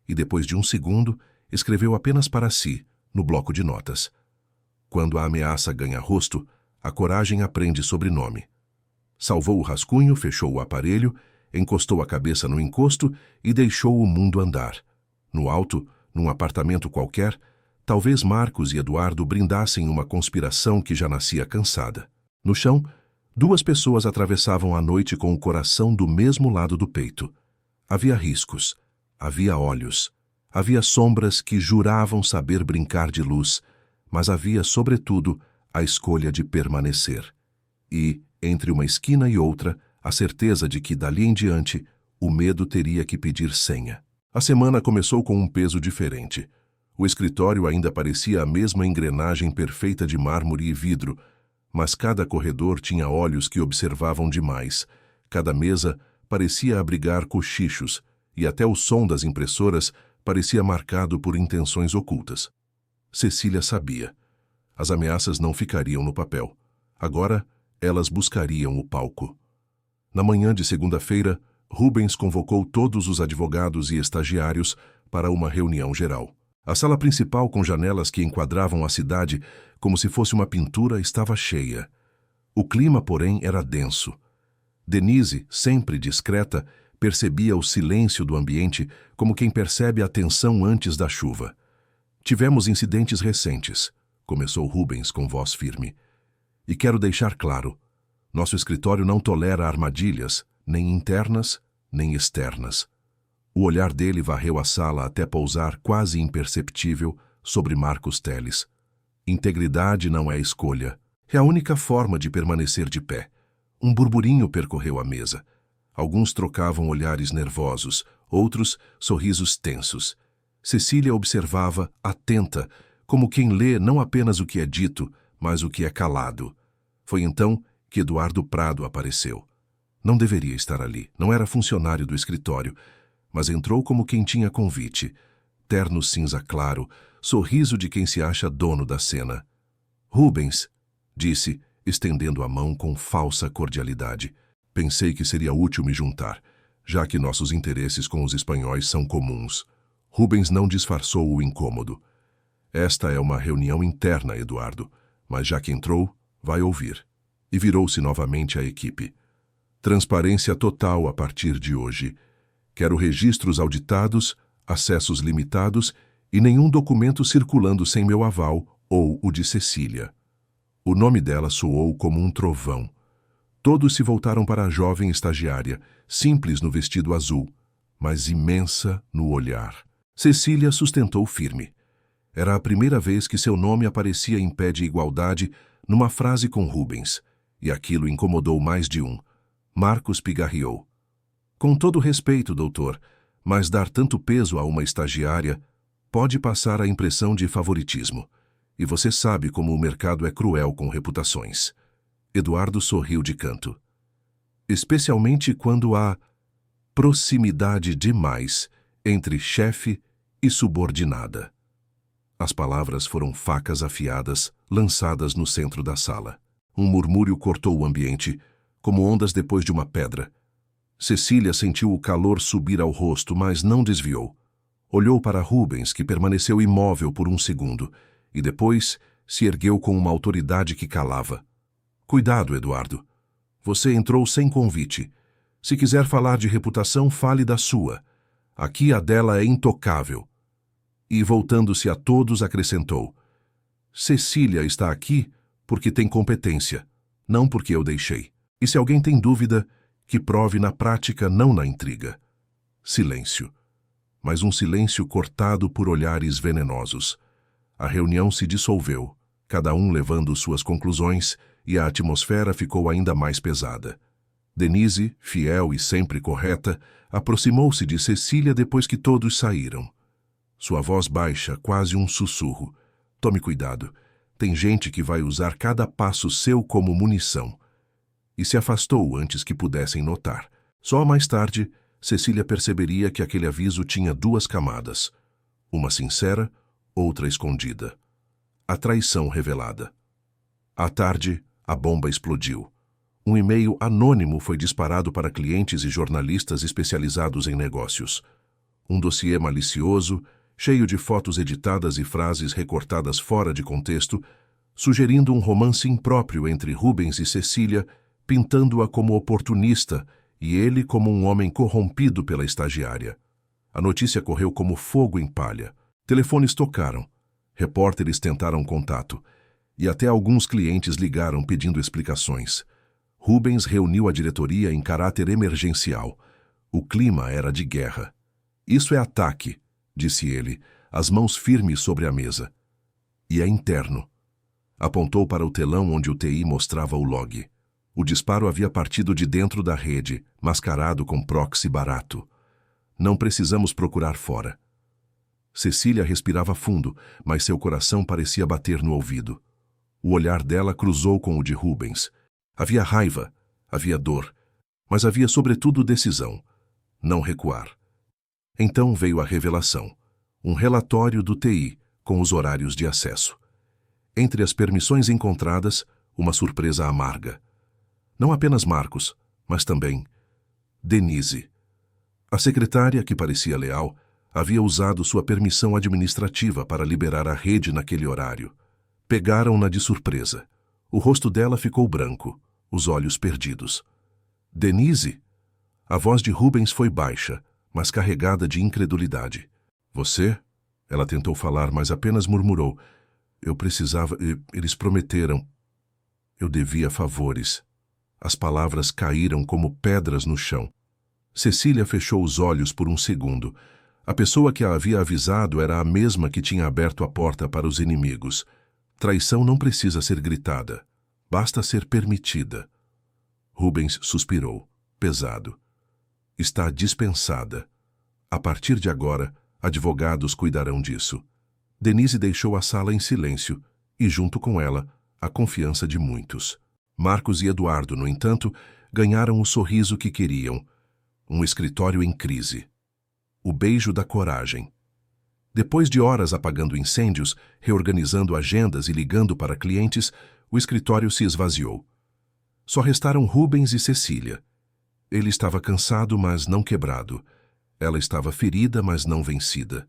E depois de um segundo, escreveu apenas para si, no bloco de notas. Quando a ameaça ganha rosto, a coragem aprende sobrenome. Salvou o rascunho, fechou o aparelho encostou a cabeça no encosto e deixou o mundo andar. No alto, num apartamento qualquer, talvez Marcos e Eduardo brindassem uma conspiração que já nascia cansada. No chão, duas pessoas atravessavam a noite com o coração do mesmo lado do peito. Havia riscos, havia olhos, havia sombras que juravam saber brincar de luz, mas havia, sobretudo, a escolha de permanecer. E, entre uma esquina e outra, a certeza de que, dali em diante, o medo teria que pedir senha. A semana começou com um peso diferente. O escritório ainda parecia a mesma engrenagem perfeita de mármore e vidro, mas cada corredor tinha olhos que observavam demais. Cada mesa parecia abrigar cochichos, e até o som das impressoras parecia marcado por intenções ocultas. Cecília sabia. As ameaças não ficariam no papel. Agora, elas buscariam o palco. Na manhã de segunda-feira, Rubens convocou todos os advogados e estagiários para uma reunião geral. A sala principal, com janelas que enquadravam a cidade como se fosse uma pintura, estava cheia. O clima, porém, era denso. Denise, sempre discreta, percebia o silêncio do ambiente como quem percebe a tensão antes da chuva. Tivemos incidentes recentes, começou Rubens com voz firme. E quero deixar claro, nosso escritório não tolera armadilhas, nem internas, nem externas. O olhar dele varreu a sala até pousar quase imperceptível sobre Marcos Teles. Integridade não é escolha. É a única forma de permanecer de pé. Um burburinho percorreu a mesa. Alguns trocavam olhares nervosos, outros sorrisos tensos. Cecília observava, atenta, como quem lê não apenas o que é dito, mas o que é calado. Foi então que Eduardo Prado apareceu. Não deveria estar ali, não era funcionário do escritório, mas entrou como quem tinha convite. Terno cinza claro, sorriso de quem se acha dono da cena. Rubens, disse, estendendo a mão com falsa cordialidade. Pensei que seria útil me juntar, já que nossos interesses com os espanhóis são comuns. Rubens não disfarçou o incômodo. Esta é uma reunião interna, Eduardo, mas já que entrou, vai ouvir. E virou-se novamente à equipe. Transparência total a partir de hoje. Quero registros auditados, acessos limitados e nenhum documento circulando sem meu aval ou o de Cecília. O nome dela soou como um trovão. Todos se voltaram para a jovem estagiária, simples no vestido azul, mas imensa no olhar. Cecília sustentou firme. Era a primeira vez que seu nome aparecia em pé de igualdade numa frase com Rubens, e aquilo incomodou mais de um. Marcos pigarreou. Com todo respeito, doutor, mas dar tanto peso a uma estagiária pode passar a impressão de favoritismo. E você sabe como o mercado é cruel com reputações. Eduardo sorriu de canto. Especialmente quando há proximidade demais entre chefe e subordinada. As palavras foram facas afiadas, lançadas no centro da sala. Um murmúrio cortou o ambiente, como ondas depois de uma pedra. Cecília sentiu o calor subir ao rosto, mas não desviou. Olhou para Rubens, que permaneceu imóvel por um segundo, e depois se ergueu com uma autoridade que calava. Cuidado, Eduardo. Você entrou sem convite. Se quiser falar de reputação, fale da sua. Aqui a dela é intocável. E, voltando-se a todos, acrescentou: Cecília está aqui porque tem competência, não porque eu deixei. E se alguém tem dúvida, que prove na prática, não na intriga. Silêncio. Mas um silêncio cortado por olhares venenosos. A reunião se dissolveu, cada um levando suas conclusões, e a atmosfera ficou ainda mais pesada. Denise, fiel e sempre correta, aproximou-se de Cecília depois que todos saíram. Sua voz baixa, quase um sussurro. Tome cuidado. Tem gente que vai usar cada passo seu como munição. E se afastou antes que pudessem notar. Só mais tarde, Cecília perceberia que aquele aviso tinha duas camadas. Uma sincera, outra escondida. A traição revelada. À tarde, a bomba explodiu. Um e-mail anônimo foi disparado para clientes e jornalistas especializados em negócios. Um dossiê malicioso, cheio de fotos editadas e frases recortadas fora de contexto, sugerindo um romance impróprio entre Rubens e Cecília, pintando-a como oportunista e ele como um homem corrompido pela estagiária. A notícia correu como fogo em palha. Telefones tocaram. Repórteres tentaram contato. E até alguns clientes ligaram pedindo explicações. Rubens reuniu a diretoria em caráter emergencial. O clima era de guerra. Isso é ataque, disse ele, as mãos firmes sobre a mesa. E é interno. Apontou para o telão onde o TI mostrava o log. O disparo havia partido de dentro da rede, mascarado com proxy barato. Não precisamos procurar fora. Cecília respirava fundo, mas seu coração parecia bater no ouvido. O olhar dela cruzou com o de Rubens. Havia raiva, havia dor, mas havia sobretudo decisão. Não recuar. Então veio a revelação. Um relatório do TI, com os horários de acesso. Entre as permissões encontradas, uma surpresa amarga. Não apenas Marcos, mas também Denise. A secretária, que parecia leal, havia usado sua permissão administrativa para liberar a rede naquele horário. Pegaram-na de surpresa. O rosto dela ficou branco, os olhos perdidos. Denise? A voz de Rubens foi baixa, mas carregada de incredulidade. Você? Ela tentou falar, mas apenas murmurou. Eu precisava... Eles prometeram. Eu devia favores. As palavras caíram como pedras no chão. Cecília fechou os olhos por um segundo. A pessoa que a havia avisado era a mesma que tinha aberto a porta para os inimigos. Traição não precisa ser gritada. Basta ser permitida. Rubens suspirou, pesado. Está dispensada. A partir de agora, advogados cuidarão disso. Denise deixou a sala em silêncio e, junto com ela, a confiança de muitos. Marcos e Eduardo, no entanto, ganharam o sorriso que queriam. Um escritório em crise. O beijo da coragem. Depois de horas apagando incêndios, reorganizando agendas e ligando para clientes, o escritório se esvaziou. Só restaram Rubens e Cecília. Ele estava cansado, mas não quebrado. Ela estava ferida, mas não vencida.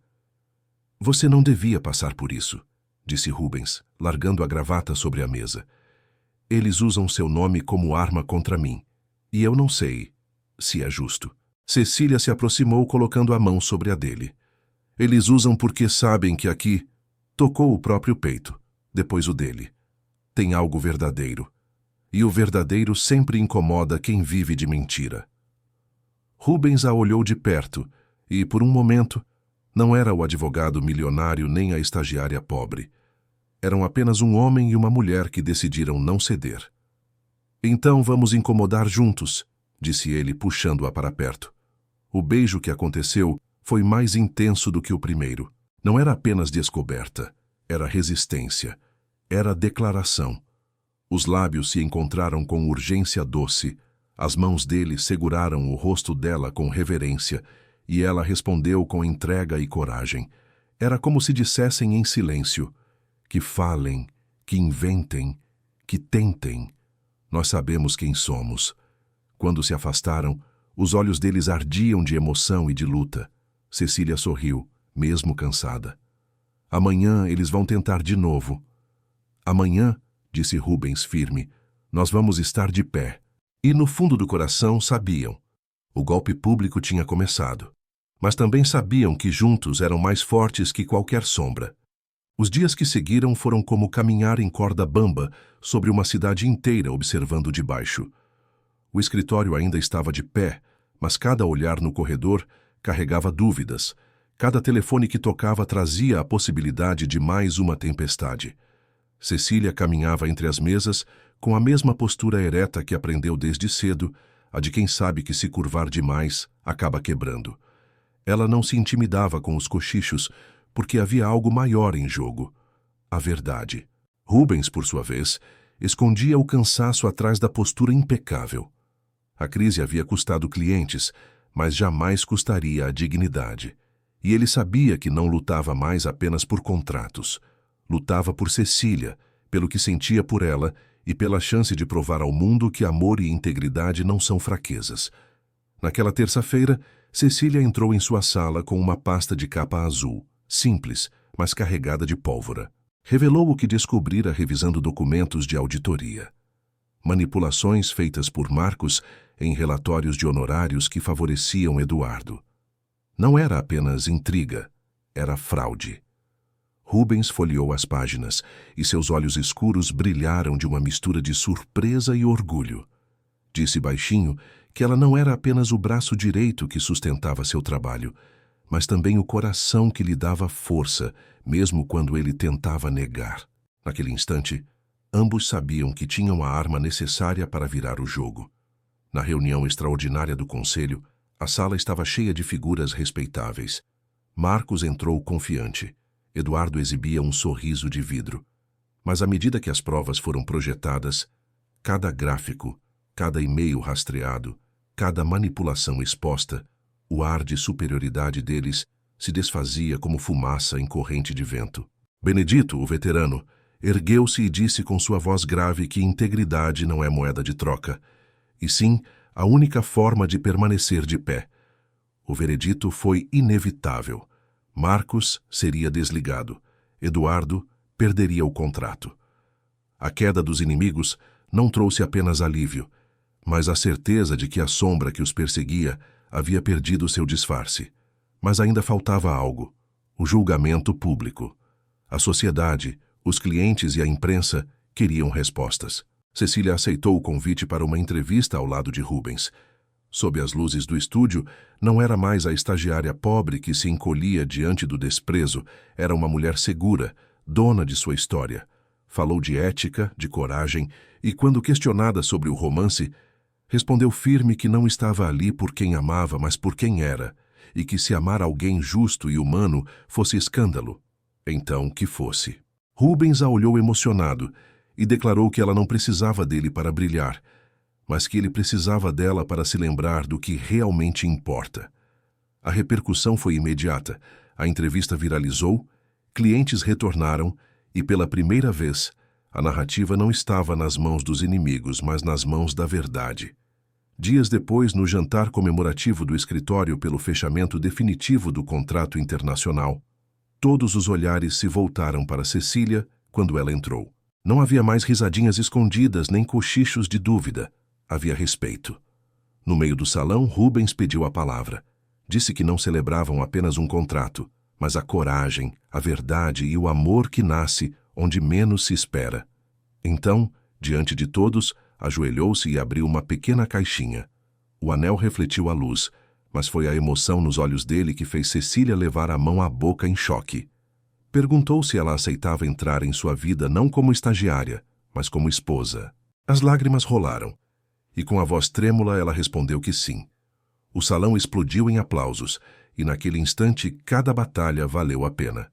Você não devia passar por isso, disse Rubens, largando a gravata sobre a mesa. Eles usam seu nome como arma contra mim, e eu não sei se é justo. Cecília se aproximou colocando a mão sobre a dele. Eles usam porque sabem que aqui tocou o próprio peito, depois o dele. Tem algo verdadeiro. E o verdadeiro sempre incomoda quem vive de mentira. Rubens a olhou de perto e, por um momento, não era o advogado milionário nem a estagiária pobre. Eram apenas um homem e uma mulher que decidiram não ceder. Então vamos incomodar juntos, disse ele, puxando-a para perto. O beijo que aconteceu foi mais intenso do que o primeiro. Não era apenas descoberta, era resistência, era declaração. Os lábios se encontraram com urgência doce, as mãos dele seguraram o rosto dela com reverência, e ela respondeu com entrega e coragem. Era como se dissessem em silêncio, que falem, que inventem, que tentem. Nós sabemos quem somos. Quando se afastaram, os olhos deles ardiam de emoção e de luta. Cecília sorriu, mesmo cansada. Amanhã eles vão tentar de novo. Amanhã, disse Rubens firme, nós vamos estar de pé. E no fundo do coração sabiam. O golpe público tinha começado. Mas também sabiam que juntos eram mais fortes que qualquer sombra. Os dias que seguiram foram como caminhar em corda bamba sobre uma cidade inteira observando de baixo. O escritório ainda estava de pé, mas cada olhar no corredor carregava dúvidas. Cada telefone que tocava trazia a possibilidade de mais uma tempestade. Cecília caminhava entre as mesas com a mesma postura ereta que aprendeu desde cedo, a de quem sabe que se curvar demais acaba quebrando. Ela não se intimidava com os cochichos, porque havia algo maior em jogo: a verdade. Rubens, por sua vez, escondia o cansaço atrás da postura impecável. A crise havia custado clientes, mas jamais custaria a dignidade. E ele sabia que não lutava mais apenas por contratos. Lutava por Cecília, pelo que sentia por ela e pela chance de provar ao mundo que amor e integridade não são fraquezas. Naquela terça-feira, Cecília entrou em sua sala com uma pasta de capa azul, simples, mas carregada de pólvora. Revelou o que descobrira revisando documentos de auditoria. Manipulações feitas por Marcos em relatórios de honorários que favoreciam Eduardo. Não era apenas intriga, era fraude. Rubens folheou as páginas e seus olhos escuros brilharam de uma mistura de surpresa e orgulho. Disse baixinho que ela não era apenas o braço direito que sustentava seu trabalho, mas também o coração que lhe dava força, mesmo quando ele tentava negar. Naquele instante, ambos sabiam que tinham a arma necessária para virar o jogo. Na reunião extraordinária do conselho, a sala estava cheia de figuras respeitáveis. Marcos entrou confiante. Eduardo exibia um sorriso de vidro. Mas à medida que as provas foram projetadas, cada gráfico, cada e-mail rastreado, cada manipulação exposta, o ar de superioridade deles se desfazia como fumaça em corrente de vento. Benedito, o veterano, ergueu-se e disse com sua voz grave que integridade não é moeda de troca, e sim a única forma de permanecer de pé. O veredito foi inevitável. Marcos seria desligado. Eduardo perderia o contrato. A queda dos inimigos não trouxe apenas alívio, mas a certeza de que a sombra que os perseguia havia perdido seu disfarce. Mas ainda faltava algo: o julgamento público. A sociedade, os clientes e a imprensa queriam respostas. Cecília aceitou o convite para uma entrevista ao lado de Rubens. Sob as luzes do estúdio, não era mais a estagiária pobre que se encolhia diante do desprezo, era uma mulher segura, dona de sua história. Falou de ética, de coragem, e quando questionada sobre o romance, respondeu firme que não estava ali por quem amava, mas por quem era, e que se amar alguém justo e humano fosse escândalo, então que fosse. Rubens a olhou emocionado e declarou que ela não precisava dele para brilhar, mas que ele precisava dela para se lembrar do que realmente importa. A repercussão foi imediata, a entrevista viralizou, clientes retornaram e, pela primeira vez, a narrativa não estava nas mãos dos inimigos, mas nas mãos da verdade. Dias depois, no jantar comemorativo do escritório pelo fechamento definitivo do contrato internacional, todos os olhares se voltaram para Cecília quando ela entrou. Não havia mais risadinhas escondidas nem cochichos de dúvida. Havia respeito. No meio do salão, Rubens pediu a palavra. Disse que não celebravam apenas um contrato, mas a coragem, a verdade e o amor que nasce onde menos se espera. Então, diante de todos, ajoelhou-se e abriu uma pequena caixinha. O anel refletiu a luz, mas foi a emoção nos olhos dele que fez Cecília levar a mão à boca em choque. Perguntou se ela aceitava entrar em sua vida não como estagiária, mas como esposa. As lágrimas rolaram. E com a voz trêmula ela respondeu que sim. O salão explodiu em aplausos, e naquele instante cada batalha valeu a pena.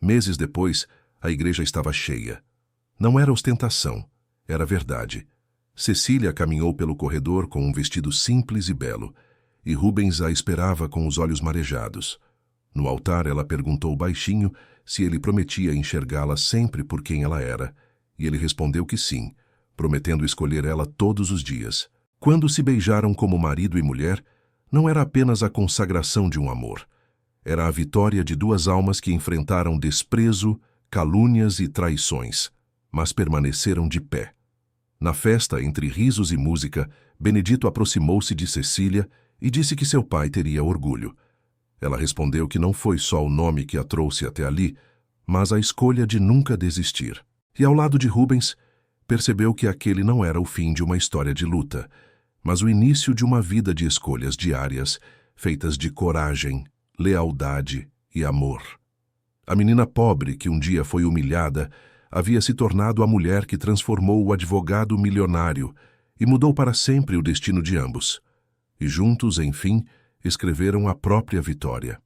Meses depois, a igreja estava cheia. Não era ostentação, era verdade. Cecília caminhou pelo corredor com um vestido simples e belo, e Rubens a esperava com os olhos marejados. No altar ela perguntou baixinho se ele prometia enxergá-la sempre por quem ela era, e ele respondeu que sim, prometendo escolher ela todos os dias. Quando se beijaram como marido e mulher, não era apenas a consagração de um amor. Era a vitória de duas almas que enfrentaram desprezo, calúnias e traições, mas permaneceram de pé. Na festa, entre risos e música, Benedito aproximou-se de Cecília e disse que seu pai teria orgulho. Ela respondeu que não foi só o nome que a trouxe até ali, mas a escolha de nunca desistir. E ao lado de Rubens, percebeu que aquele não era o fim de uma história de luta, mas o início de uma vida de escolhas diárias, feitas de coragem, lealdade e amor. A menina pobre que um dia foi humilhada havia se tornado a mulher que transformou o advogado milionário e mudou para sempre o destino de ambos. E juntos, enfim, escreveram a própria vitória.